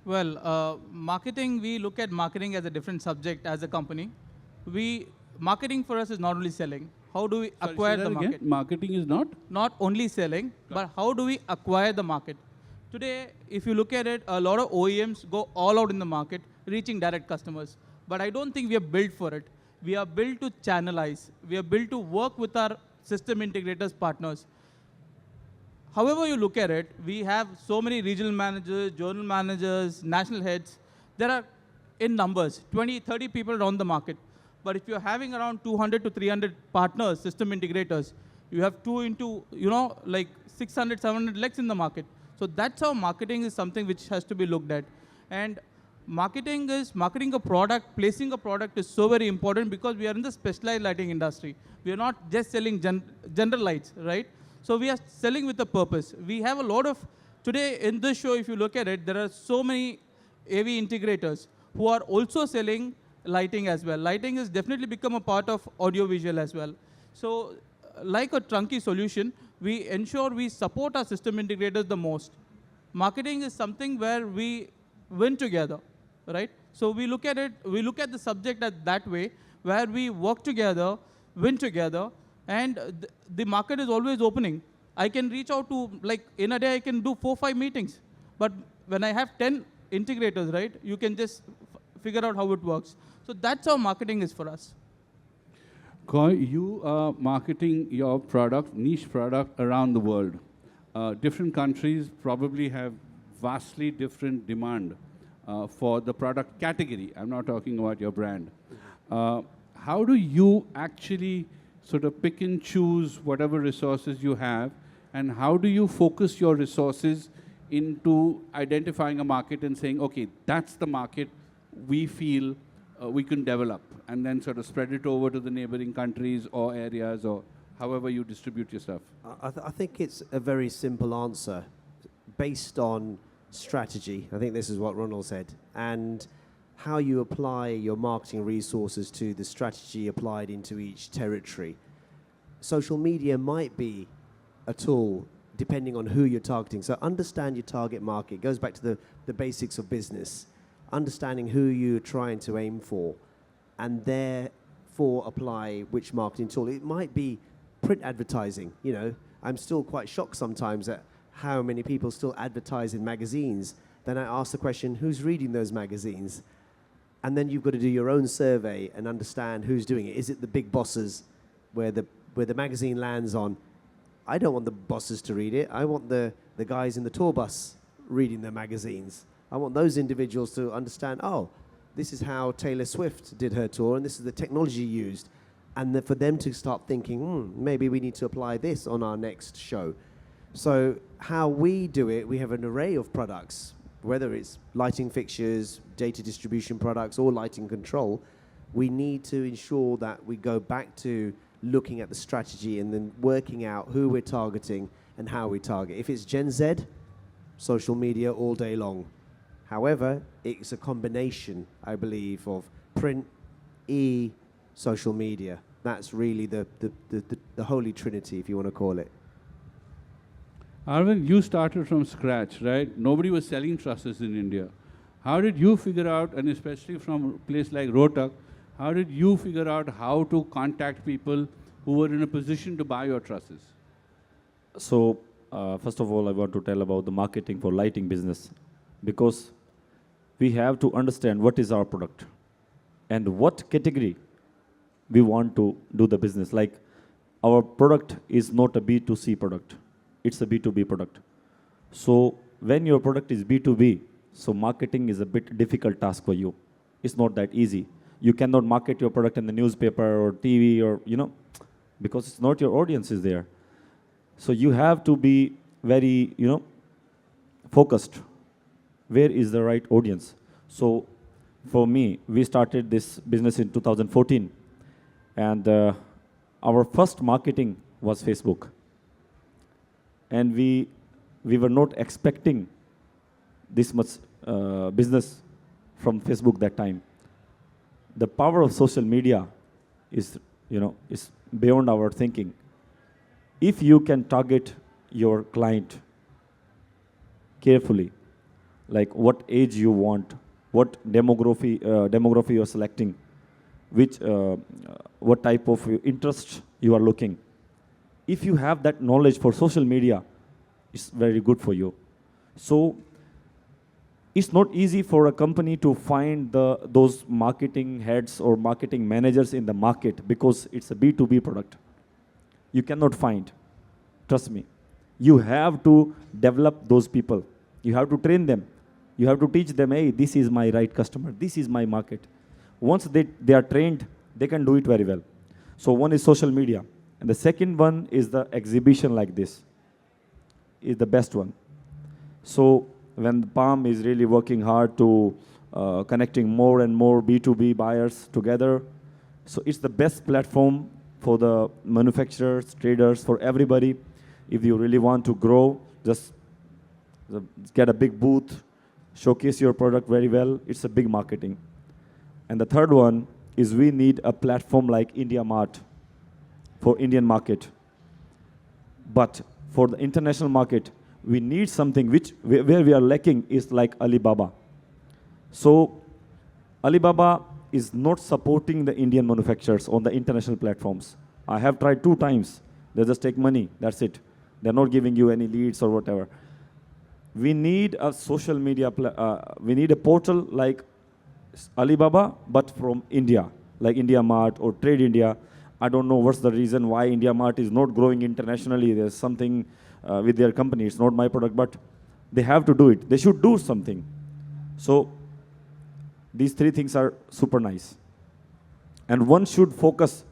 Well, marketing, we look at marketing as a different subject as a company. Marketing for us is not only selling. How do we acquire the market? Marketing is not? Not only selling, but how do we acquire the market? Today, if you look at it, a lot of OEMs go all out in the market, reaching direct customers. But I don't think we are built for it. We are built to channelize. We are built to work with our system integrators partners. However you look at it, we have so many regional managers, zonal managers, national heads. There are, in numbers, 20, 30 people around the market. But if you're having around 200 to 300 partners, system integrators, you have 2 into, like 600, 700 legs in the market. So that's how marketing is something which has to be looked at. And marketing a product, placing a product is so very important, because we are in the specialized lighting industry. We are not just selling general lights, right? So we are selling with a purpose. We have a lot of, today in this show, if you look at it, there are so many AV integrators who are also selling lighting as well. Lighting has definitely become a part of audiovisual as well. So like a trunky solution, we ensure we support our system integrators the most. Marketing is something where we win together, right? So we look at it, we look at the subject that way, where we work together, win together, and the market is always opening. I can reach out to, like in a day, I can do 4-5 meetings. But when I have 10 integrators, right, you can just figure out how it works. So that's how marketing is for us. Koi, you are marketing your product, niche product, around the world. Different countries probably have vastly different demand for the product category. I'm not talking about your brand. How do you actually sort of pick and choose whatever resources you have, and how do you focus your resources into identifying a market and saying, okay, that's the market we feel we can develop, and then sort of spread it over to the neighboring countries or areas, or however you distribute your stuff? I think it's a very simple answer based on strategy. I think this is what Ronald said. And how you apply your marketing resources to the strategy applied into each territory. Social media might be a tool depending on who you're targeting. So understand your target market. It goes back to the basics of business. Understanding who you're trying to aim for, and therefore apply which marketing tool. It might be print advertising. I'm still quite shocked sometimes at how many people still advertise in magazines. Then I ask the question, who's reading those magazines? And then you've got to do your own survey and understand who's doing it. Is it the big bosses where the magazine lands on? I don't want the bosses to read it. I want the guys in the tour bus reading the magazines. I want those individuals to understand, oh, this is how Taylor Swift did her tour, and this is the technology used. And for them to start thinking, maybe we need to apply this on our next show. So how we do it, we have an array of products, whether it's lighting fixtures, data distribution products, or lighting control. We need to ensure that we go back to looking at the strategy and then working out who we're targeting and how we target. If it's Gen Z, social media all day long. However, it's a combination, I believe, of print, social media. That's really the holy trinity, if you want to call it. Arvind, you started from scratch, right? Nobody was selling trusses in India. How did you figure out, and especially from a place like Rohtak, how did you figure out how to contact people who were in a position to buy your trusses? So, first of all, I want to tell about the marketing for lighting business, because we have to understand what is our product and what category we want to do the business. Like, our product is not a B2C product, it's a B2B product. So, when your product is B2B, so marketing is a bit difficult task for you. It's not that easy. You cannot market your product in the newspaper or TV or, because it's not your audience is there. So you have to be very, focused. Where is the right audience? So for me, we started this business in 2014. And our first marketing was Facebook. And we were not expecting this much business from Facebook that time. The power of social media is, is beyond our thinking. If you can target your client carefully, like what age you want, what demography you're selecting, what type of interest you are looking. If you have that knowledge for social media, it's very good for you. So it's not easy for a company to find those marketing heads or marketing managers in the market, because it's a B2B product. You cannot find. Trust me. You have to develop those people. You have to train them. You have to teach them, hey, this is my right customer. This is my market. Once they are trained, they can do it very well. So one is social media. And the second one is the exhibition like this. Is the best one. So when Palm is really working hard to connecting more and more B2B buyers together, so it's the best platform for the manufacturers, traders, for everybody. If you really want to grow, just get a big booth, showcase your product very well. It's a big marketing. And the third one is we need a platform like India Mart for Indian market. But for the international market, we need something where we are lacking is like Alibaba. So Alibaba is not supporting the Indian manufacturers on the international platforms. I have tried 2 times. They just take money, that's it. They're not giving you any leads or whatever. We need a social media, we need a portal like Alibaba, but from India, like India Mart or Trade India. I don't know what's the reason why India Mart is not growing internationally. There's something with their company. It's not my product, but they have to do it. They should do something. So these 3 things are super nice. And one should focus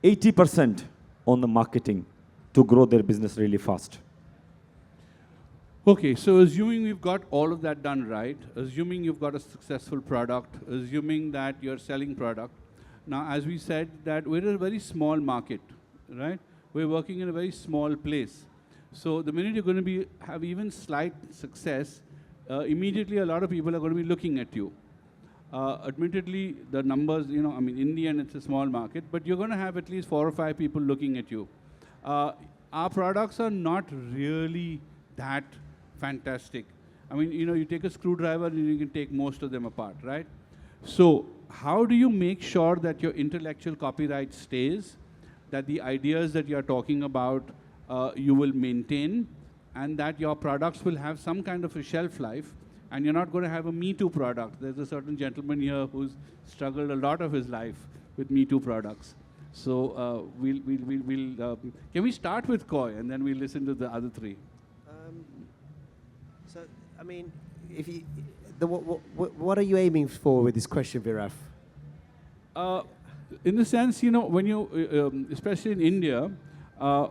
80% on the marketing to grow their business really fast. Okay, so assuming we've got all of that done right, assuming you've got a successful product, assuming that you're selling product, now as we said that we're a very small market, right? We're working in a very small place. So the minute you're going to have even slight success, immediately a lot of people are going to be looking at you. Admittedly, the numbers, in the end it's a small market, but you're going to have at least 4 or 5 people looking at you. Our products are not really that fantastic. You take a screwdriver and you can take most of them apart, right? So how do you make sure that your intellectual copyright stays, that the ideas that you're talking about you will maintain, and that your products will have some kind of a shelf life, and you're not going to have a Me Too product? There's a certain gentleman here who's struggled a lot of his life with Me Too products. So can we start with Koi and then we'll listen to the other 3? What are you aiming for with this question, Viraf? In the sense, when you, especially in India,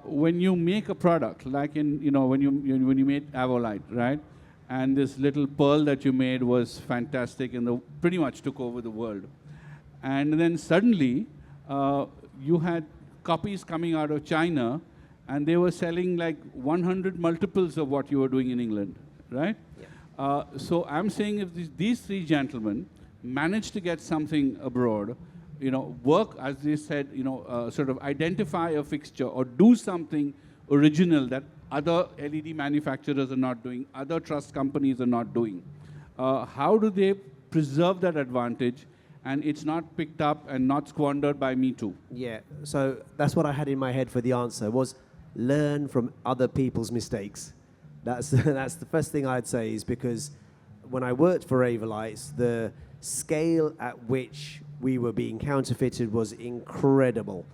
when you make a product, like when you made Avolite, right? And this little pearl that you made was fantastic and pretty much took over the world. And then suddenly, you had copies coming out of China, and they were selling like 100 multiples of what you were doing in England, right? So I'm saying if these three gentlemen manage to get something abroad, work, as they said, sort of identify a fixture or do something original that other LED manufacturers are not doing, other truss companies are not doing. How do they preserve that advantage and it's not picked up and not squandered by Me Too? Yeah, so that's what I had in my head for the answer, was learn from other people's mistakes. That's the first thing I'd say, is because when I worked for Avalites, the scale at which we were being counterfeited was incredible.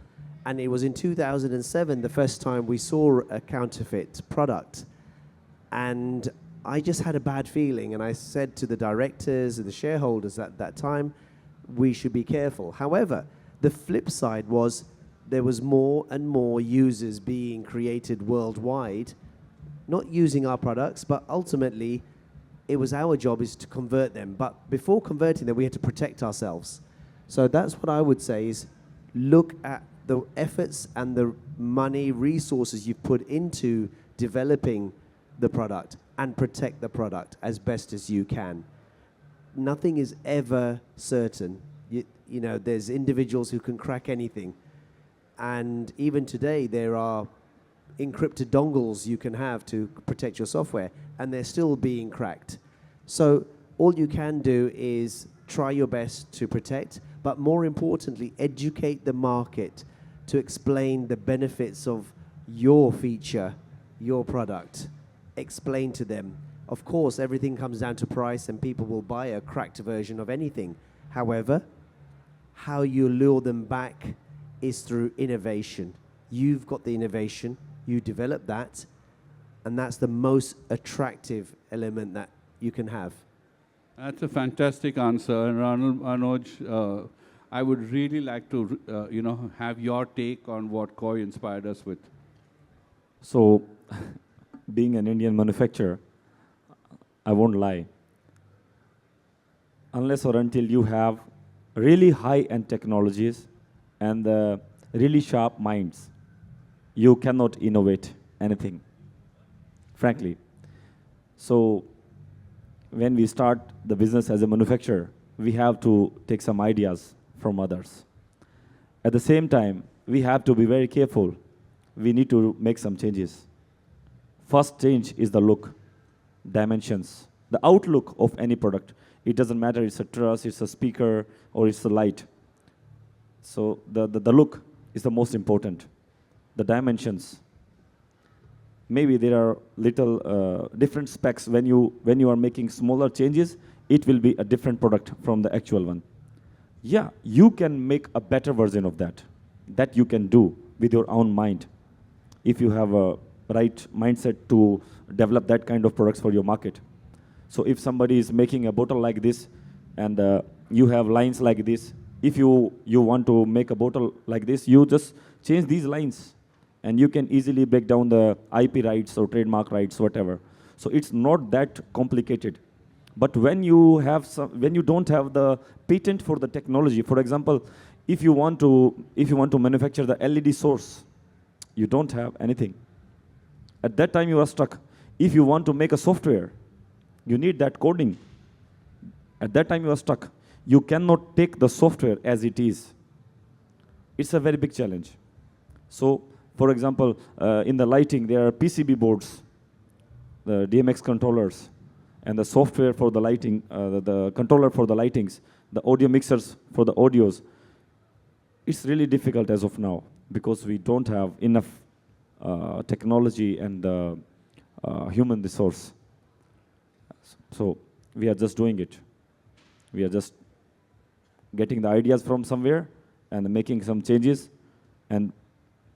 And it was in 2007 the first time we saw a counterfeit product. And I just had a bad feeling, and I said to the directors and the shareholders at that time, we should be careful. However, the flip side was there was more and more users being created worldwide, not using our products, but ultimately it was our job is to convert them. But before converting them, we had to protect ourselves. So that's what I would say, is look at the efforts and the money, resources you've put into developing the product and protect the product as best as you can. Nothing is ever certain. There's individuals who can crack anything. And even today, there are encrypted dongles you can have to protect your software, and they're still being cracked. So all you can do is try your best to protect, but more importantly, educate the market to explain the benefits of your feature, your product. Explain to them. Of course, everything comes down to price, and people will buy a cracked version of anything. However, how you lure them back is through innovation. You've got the innovation, you develop that, and that's the most attractive element that you can have. That's a fantastic answer. And Ronald, Manoj, I would really like to, have your take on what Koi inspired us with. So, being an Indian manufacturer, I won't lie. Unless or until you have really high-end technologies and really sharp minds, you cannot innovate anything, frankly. So, when we start the business as a manufacturer, we have to take some ideas from others. At the same time, we have to be very careful. We need to make some changes. First change is the look, dimensions, the outlook of any product. It doesn't matter, it's a truss, it's a speaker, or it's a light. So the look is the most important. The dimensions. Maybe there are little different specs. When you are making smaller changes, it will be a different product from the actual one. Yeah, you can make a better version of that. That you can do with your own mind, if you have a right mindset to develop that kind of products for your market. So if somebody is making a bottle like this, and you have lines like this, if you want to make a bottle like this, you just change these lines, and you can easily break down the IP rights or trademark rights, whatever. So it's not that complicated. But when you don't have the patent for the technology, for example, if you want to manufacture the LED source, you don't have anything. At that time, you are stuck. If you want to make a software, you need that coding. At that time, you are stuck. You cannot take the software as it is. It's a very big challenge. So, for example, in the lighting, there are PCB boards, the DMX controllers, and the software for the lighting, the controller for the lightings, the audio mixers for the audios. It's really difficult as of now, because we don't have enough technology and human resource. So we are just doing it. We are just getting the ideas from somewhere and making some changes, and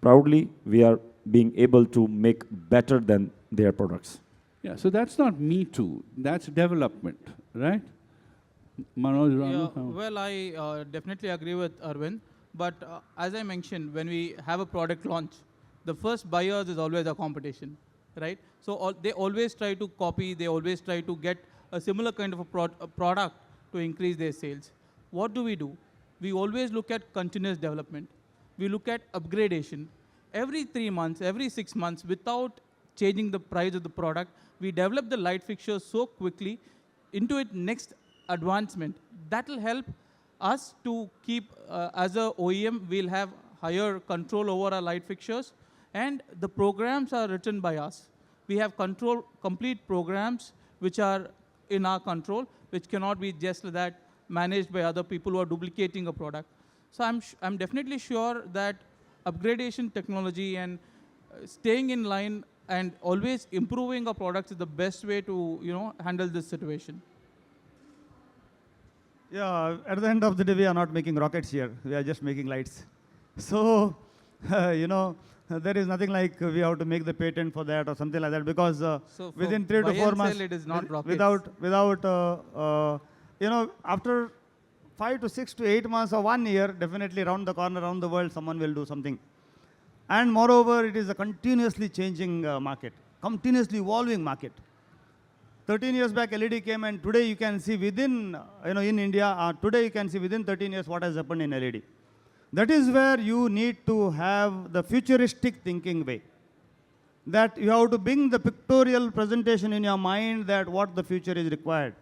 proudly we are being able to make better than their products. Yeah, so that's not Me Too, that's development, right? Manoj, Ronald? Yeah, well, I definitely agree with Arvind. But as I mentioned, when we have a product launch, the first buyers is always a competition, right? So they always try to copy, they always try to get a similar kind of a product to increase their sales. What do? We always look at continuous development. We look at upgradation. Every 3 months, every 6 months, without changing the price of the product. We develop the light fixture so quickly into its next advancement. That will help us to keep, as a OEM, we'll have higher control over our light fixtures, and the programs are written by us. We have complete programs which are in our control, which cannot be just that managed by other people who are duplicating a product. So I'm definitely sure that upgradation technology and staying in line and always improving our products is the best way to handle this situation. Yeah, at the end of the day, we are not making rockets here. We are just making lights. So, there is nothing like we have to make the patent for that or something like that, because So within for 3 to buy 4 and months, sell, it is not rockets. without after 5 to 6 to 8 months or 1 year, definitely around the corner, around the world, someone will do something. And moreover, it is a continuously changing market, continuously evolving market. 13 years back, LED came, and today you can see within, in India, today you can see within 13 years what has happened in LED. That is where you need to have the futuristic thinking way. That you have to bring the pictorial presentation in your mind that what the future is required.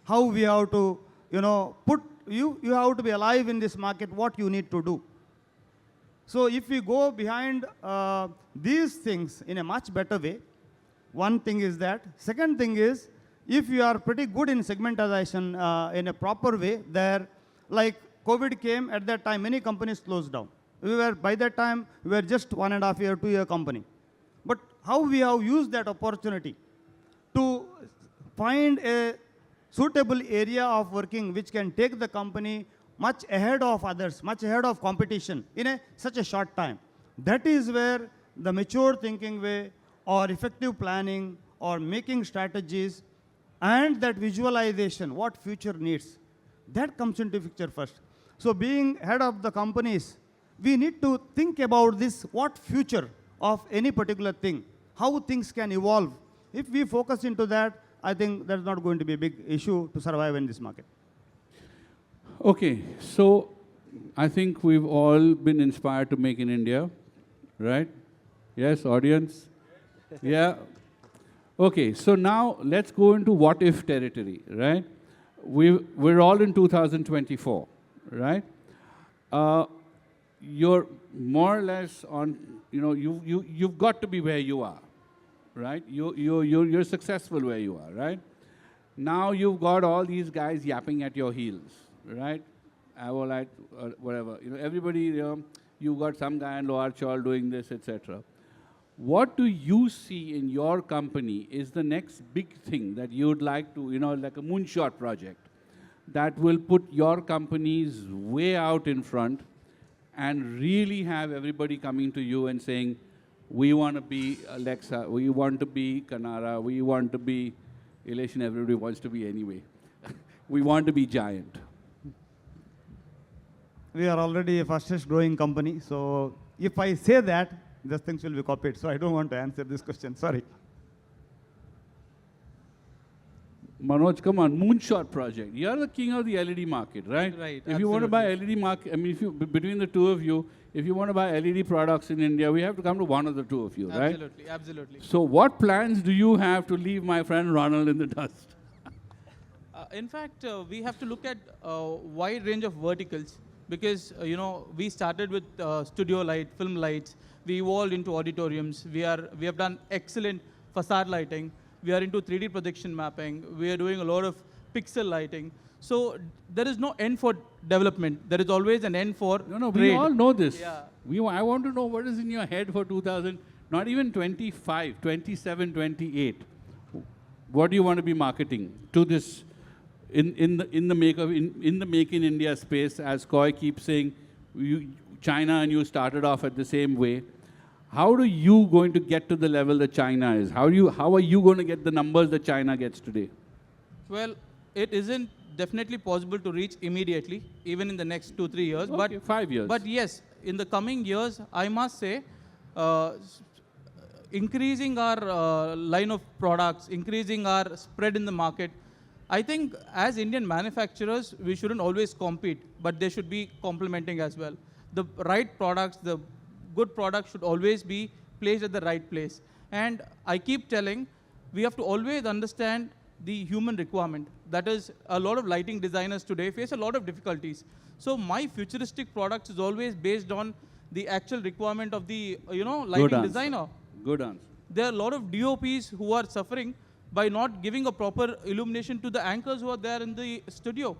How we have to, you have to be alive in this market, what you need to do. So if we go behind these things in a much better way, one thing is that. Second thing is, if you are pretty good in segmentation in a proper way, there, like COVID came, at that time, many companies closed down. By that time, we were just 1.5 year, 2 year company. But how we have used that opportunity to find a suitable area of working which can take the company much ahead of others, much ahead of competition in such a short time. That is where the mature thinking way or effective planning or making strategies and that visualization, what future needs, that comes into picture first. So being head of the companies, we need to think about this, what future of any particular thing, how things can evolve. If we focus into that, I think that's not going to be a big issue to survive in this market. Okay, so I think we've all been inspired to make in India, right? Yes, audience? Yeah. Okay, so now let's go into what if territory, right? We're all in 2024, right? You're more or less on, you've got to be where you are, right? You're successful where you are, right? Now you've got all these guys yapping at your heels, right? Avolite, whatever. Everybody, you've got some guy in Lower Chawl doing this, etc. What do you see in your company is the next big thing that you'd like to, like a moonshot project that will put your companies way out in front and really have everybody coming to you and saying, we want to be Leksa, we want to be Canara, we want to be Elation, everybody wants to be anyway. We want to be giant. We are already a fastest growing company, so if I say that, these things will be copied, so I don't want to answer this question, sorry. Manoj, come on, moonshot project. You're the king of the LED market, right? Right, If you want to buy LED market, between the two of you, if you want to buy LED products in India, we have to come to one of the two of you, right? Absolutely, absolutely. So what plans do you have to leave my friend Ronald in the dust? In fact, we have to look at a wide range of verticals because, we started with studio light, film lights. We evolved into auditoriums. We have done excellent facade lighting. We are into 3D projection mapping. We are doing a lot of pixel lighting. So there is no end for development. There is always an end for No, trade. we all know this. Yeah. I want to know what is in your head for 2000, not even 25, 27, 28. What do you want to be marketing to this in the make in India space? As Koi keeps saying, China and you started off at the same way. How are you going to get to the level that China is? How are you going to get the numbers that China gets today? Well, it isn't definitely possible to reach immediately, even in the next 2-3 years. Okay, but 5 years. But yes, in the coming years, I must say, increasing our line of products, increasing our spread in the market. I think as Indian manufacturers, we shouldn't always compete, but they should be complementing as well. The right products, the good products should always be placed at the right place. And I keep telling, we have to always understand the human requirement. That is, a lot of lighting designers today face a lot of difficulties. So my futuristic products is always based on the actual requirement of the lighting designer. Good answer. There are a lot of DOPs who are suffering by not giving a proper illumination to the anchors who are there in the studio.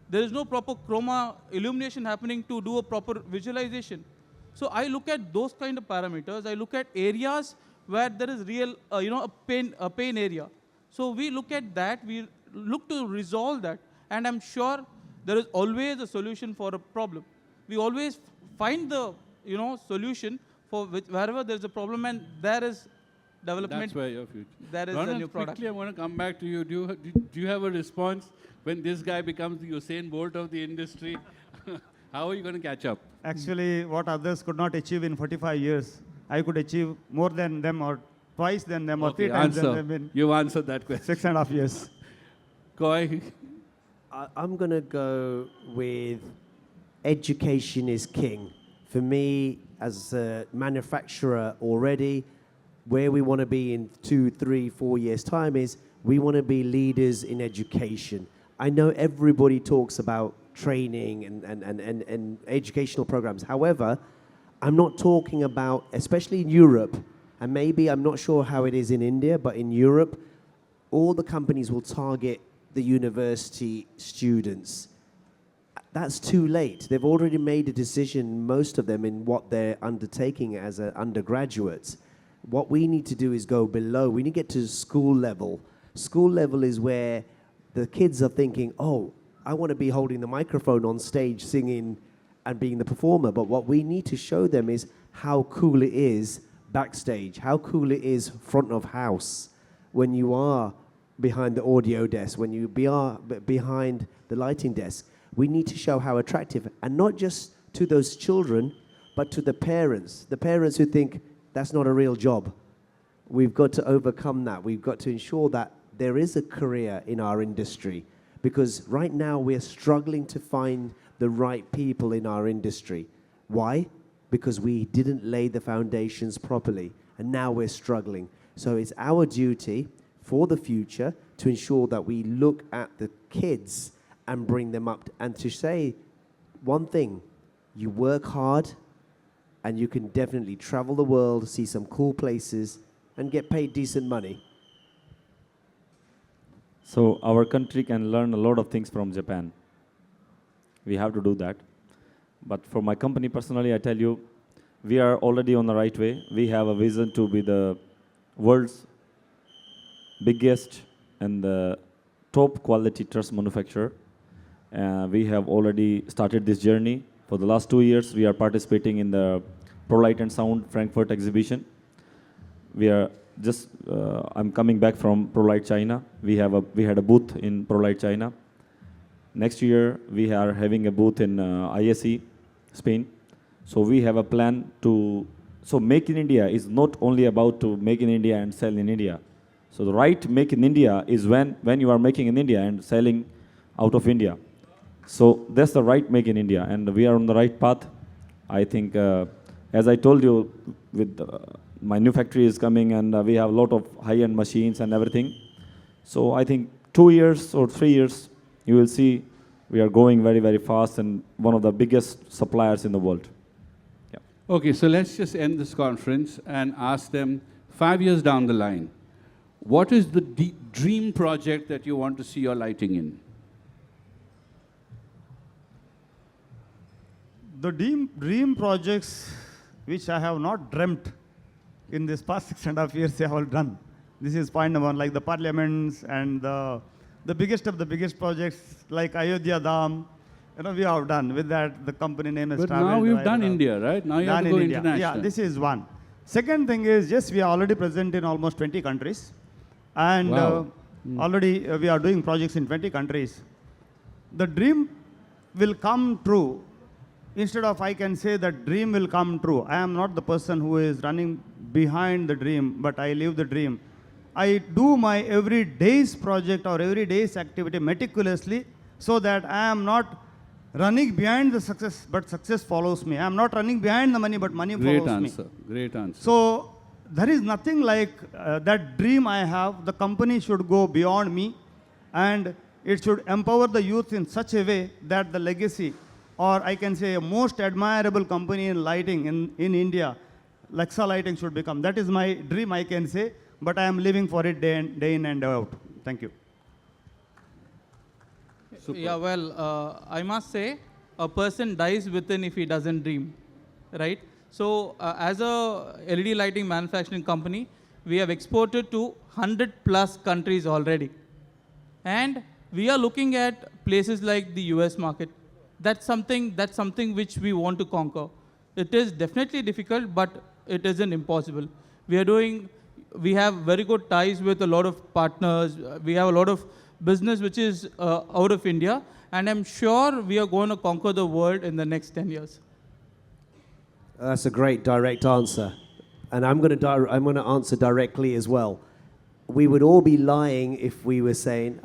There is no proper chroma illumination happening to do a proper visualization. So I look at those kind of parameters. I look at areas where there is real, a pain area. So we look at that. We look to resolve that. And I'm sure there is always a solution for a problem. We always find the, solution for wherever there's a problem, and there is development. That's where your future. There is Ronald, a new product. quickly, I want to come back to you. Do you have a response when this guy becomes the Usain Bolt of the industry? How are you going to catch up? Actually, what others could not achieve in 45 years, I could achieve more than them, or twice than them, or Okay, 3 times answer. than them in You've answered that question. 6.5 years. Koi, I'm going to go with education is king. For me, as a manufacturer already, where we want to be in 2, 3, 4 years' time is we want to be leaders in education. I know everybody talks about training and educational programs. However, I'm not talking about, especially in Europe, and maybe I'm not sure how it is in India, but in Europe, all the companies will target the university students. That's too late. They've already made a decision, most of them, in what they're undertaking as undergraduates. What we need to do is go below. We need to get to school level. School level is where the kids are thinking, oh, I want to be holding the microphone on stage, singing and being the performer. But what we need to show them is how cool it is backstage, how cool it is front of house, when you are behind the audio desk, when you are behind the lighting desk. We need to show how attractive, and not just to those children, but to the parents who think that's not a real job. We've got to overcome that. We've got to ensure that there is a career in our industry, because right now we're struggling to find the right people in our industry. Why? Because we didn't lay the foundations properly, and now we're struggling. So it's our duty for the future to ensure that we look at the kids and bring them up, and to say one thing: you work hard and you can definitely travel the world, see some cool places, and get paid decent money. So our country can learn a lot of things from Japan. We have to do that. But for my company personally, I tell you, we are already on the right way. We have a vision to be the world's biggest and the top quality truss manufacturer. We have already started this journey. For the last 2 years, we are participating in the ProLight and Sound Frankfurt exhibition. We are just, I'm coming back from ProLight China. We had a booth in ProLight China. Next year, we are having a booth in ISE, Spain. So we have a plan to, so Make in India is not only about to make in India and sell in India. So the right Make in India is when you are making in India and selling out of India. So that's the right Make in India, and we are on the right path. I think, as I told you, with my new factory is coming, and we have a lot of high-end machines and everything. So I think 2 years or 3 years, you will see we are going very, very fast and one of the biggest suppliers in the world. Yeah. okay, so let's just end this conference and ask them 5 years down the line, what is the dream project that you want to see your lighting in? The dream projects which I have not dreamt in this past 6.5 years, they have all done. This is point number one, like the parliaments and the biggest of the biggest projects like Ayodhya Dham, we have done. With that, the company name is But traveled. now we've done India, right? Now you have to go international. Yeah, this is one. Second thing is, yes, we are already present in almost 20 countries. And Wow. already we are doing projects in 20 countries. The dream will come true. Instead of I can say that dream will come true. I am not the person who is running behind the dream, but I live the dream. I do my every day's project or every day's activity meticulously, so that I am not running behind the success, but success follows me. I am not running behind the money, but money Great follows me. answer, great answer. So there is nothing like that dream I have. The company should go beyond me, and it should empower the youth in such a way that the legacy, or I can say a most admirable company in lighting in India, Leksa Lighting should become. That is my dream, I can say, but I am living for it day in and day out. Thank you. Super. Yeah, well, I must say, a person dies within if he doesn't dream, right? So, as a LED lighting manufacturing company, we have exported to 100+ countries already. And we are looking at places like the US market. That's something which we want to conquer. It is definitely difficult, but it isn't impossible. We have very good ties with a lot of partners. We have a lot of business which is out of India, and I'm sure we are going to conquer the world in the next 10 years. That's a great direct answer. And I'm going to answer directly as well. We would all be lying if we were saying,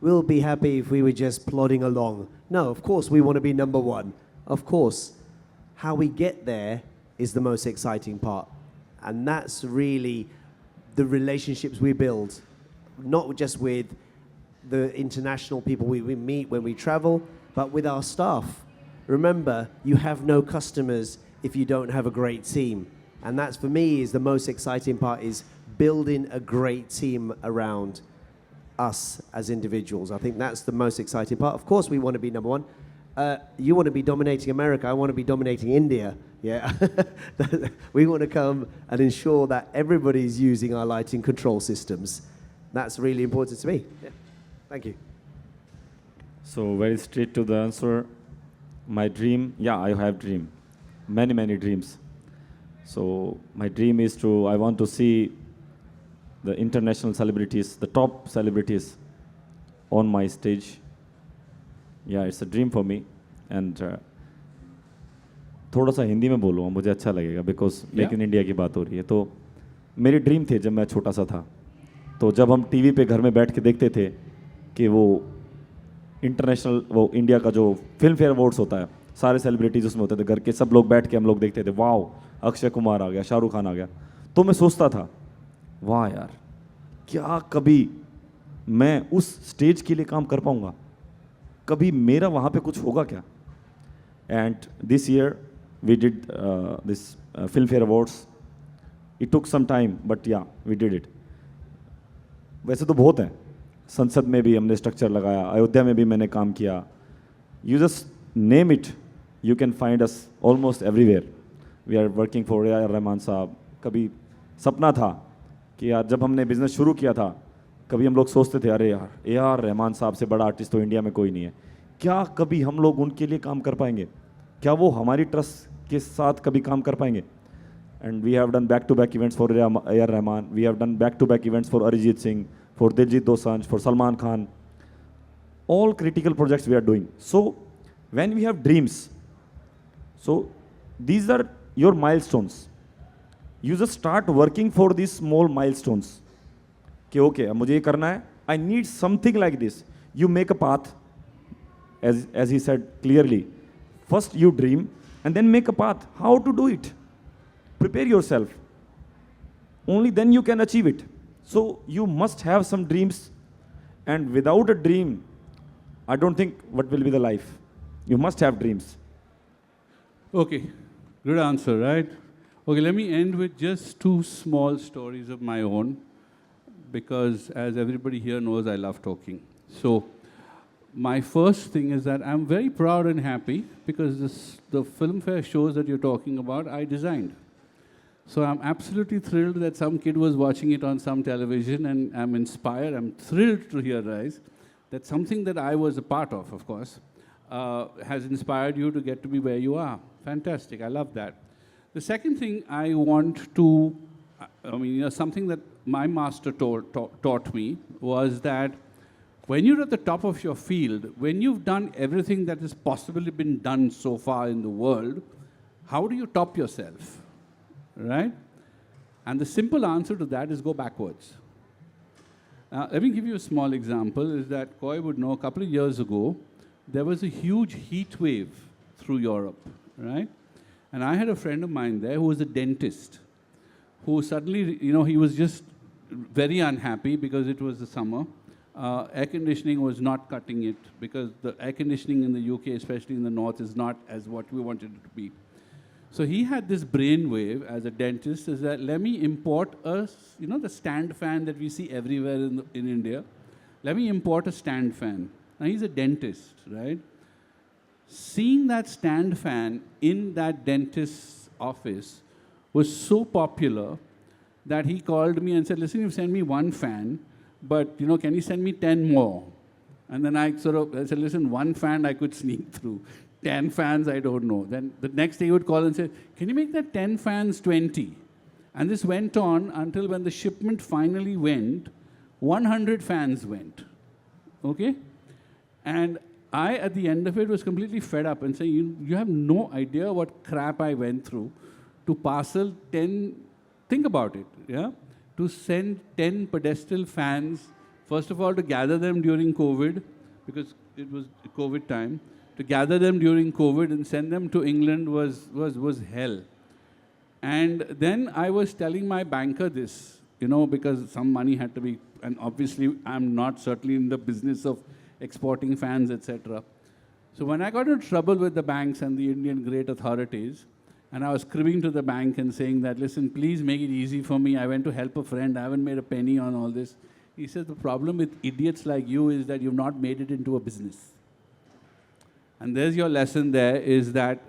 we'll be happy if we were just plodding along. No, of course we want to be number one. Of course. How we get there is the most exciting part. And that's really the relationships we build, not just with the international people we meet when we travel, but with our staff. Remember, you have no customers if you don't have a great team. And that's, for me, is the most exciting part, is building a great team around us as individuals. I think that's the most exciting part. Of course, we want to be number one. You want to be dominating America, I want to be dominating India. Yeah, we want to come and ensure that everybody's using our lighting control systems. That's really important to me. Yeah. Thank you. So very straight to the answer. My dream, yeah, I have dream. Many dreams. So my dream is I want to see the international celebrities, the top celebrities on my stage. Yeah, it's a dream for me. And थोड़ा सा हिंदी में बोलूँगा, मुझे अच्छा लगेगा, because make in India की बात हो रही है. तो मेरी ड्रीम थे जब मैं छोटा सा था, तो जब हम टीवी पे घर में बैठ के देखते थे कि वो इंटरनेशनल, वो इंडिया का जो फिल्म फेयर अवार्ड्स होता है, सारे सेलिब्रिटीज उसमें होते थे, घर के सब लोग बैठ के हम लोग देखते थे, वाह अक्षय कुमार आ गया, शाहरुख खान आ गया. तो मैं सोचता था, वाह यार, क्या कभी मैं उस स्टेज के लिए काम कर पाऊँगा, कभी मेरा वहाँ पे कुछ होगा क्या. And this year we did this Filmfare Awards. It took some time, but yeah, we did it. वैसे तो बहुत हैं, संसद में भी हमने स्ट्रक्चर लगाया, अयोध्या में भी मैंने काम किया. You just name it, you can find us almost everywhere. We are working for AR Rahman साहब. कभी सपना था कि यार जब हमने बिजनेस शुरू किया था, कभी हम लोग सोचते थे अरे यार AR रहमान साहब से बड़ा आर्टिस्ट तो इंडिया में कोई नहीं है, क्या कभी हम लोग उनके लिए काम कर पाएंगे, क्या वो हमारी ट्रस्ट के साथ कभी काम कर पाएंगे. And we have done back to back events for AR Rahman, we have done back to back events for Arijit Singh, for Diljit Dosanjh, for Salman Khan. All critical projects we are doing. So when we have dreams, so these are your milestones. You just start working for these small milestones. कि okay अब मुझे ये करना है, I need something like this. You make a path, as he said clearly. First you dream and then make a path. How to do it? Prepare yourself. Only then you can achieve it. So you must have some dreams, and without a dream, I don't think what will be the life. You must have dreams. Okay, good answer, right? Okay, let me end with just two small stories of my own, because as everybody here knows, I love talking. So my first thing is that I'm very proud and happy because the Filmfare shows that you're talking about, I designed. So I'm absolutely thrilled that some kid was watching it on some television, and I'm inspired. I'm thrilled to hear, guys, that something that I was a part of course, has inspired you to get to be where you are. Fantastic, I love that. The second thing I want to, something that my master taught me was that when you're at the top of your field, when you've done everything that has possibly been done so far in the world, how do you top yourself, right? And the simple answer to that is go backwards. Let me give you a small example, is that Koi would know a couple of years ago, there was a huge heat wave through Europe, right? And I had a friend of mine there who was a dentist, who suddenly, you know, he was just very unhappy because it was the summer. Air conditioning was not cutting it because the air conditioning in the UK, especially in the north, is not as what we wanted it to be. So he had this brainwave as a dentist, is that let me import you know, the stand fan that we see everywhere in India. Let me import a stand fan. Now he's a dentist, right? Seeing that stand fan in that dentist's office was so popular that he called me and said, listen, you've sent me one fan, but you know, can you send me 10 more? And then I said, listen, one fan I could sneak through. 10 fans, I don't know. Then the next day he would call and say, can you make that 10 fans 20? And this went on until when the shipment finally went, 100 fans went, okay? And I, at the end of it, was completely fed up and saying, you have no idea what crap I went through to parcel 10, think about it, yeah? To send 10 pedestal fans, first of all, to gather them during COVID, because it was COVID time. To gather them during COVID and send them to England was hell. And then I was telling my banker this, you know, because some money had to be, and obviously I'm not certainly in the business of exporting fans, etc. So when I got into trouble with the banks and the Indian great authorities, and I was scribbling to the bank and saying that, listen, please make it easy for me. I went to help a friend. I haven't made a penny on all this. He says, the problem with idiots like you is that you've not made it into a business. And there's your lesson there, is that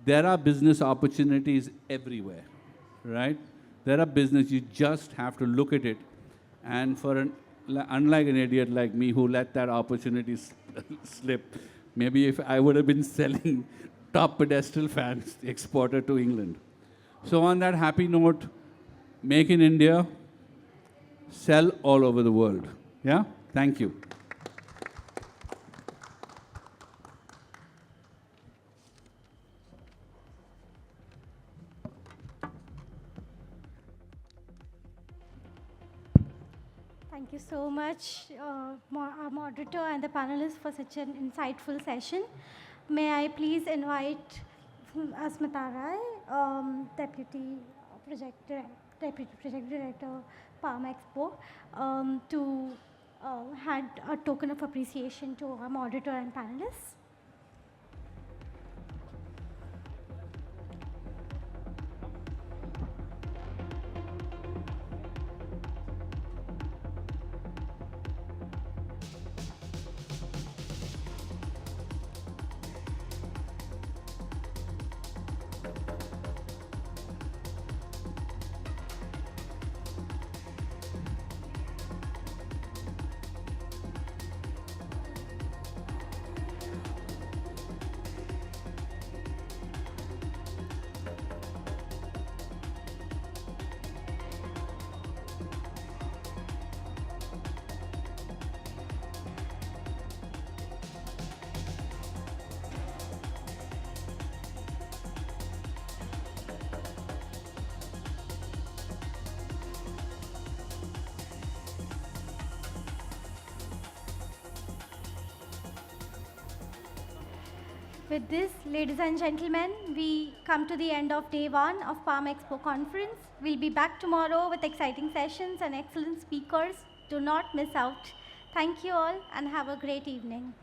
there are business opportunities everywhere, right? There are business, you just have to look at it. And unlike an idiot like me who let that opportunity slip, maybe if I would have been selling top pedestal fans exported to England. So on that happy note, make in India, sell all over the world. Yeah? Thank you. Thank you so much, our moderator and the panelists, for such an insightful session. May I please invite Asmita Rai, Deputy Project Director, Palm Expo, to hand a token of appreciation to our moderator and panelists. With this, ladies and gentlemen, we come to the end of day 1 of Palm Expo conference. We'll be back tomorrow with exciting sessions and excellent speakers. Do not miss out. Thank you all and have a great evening.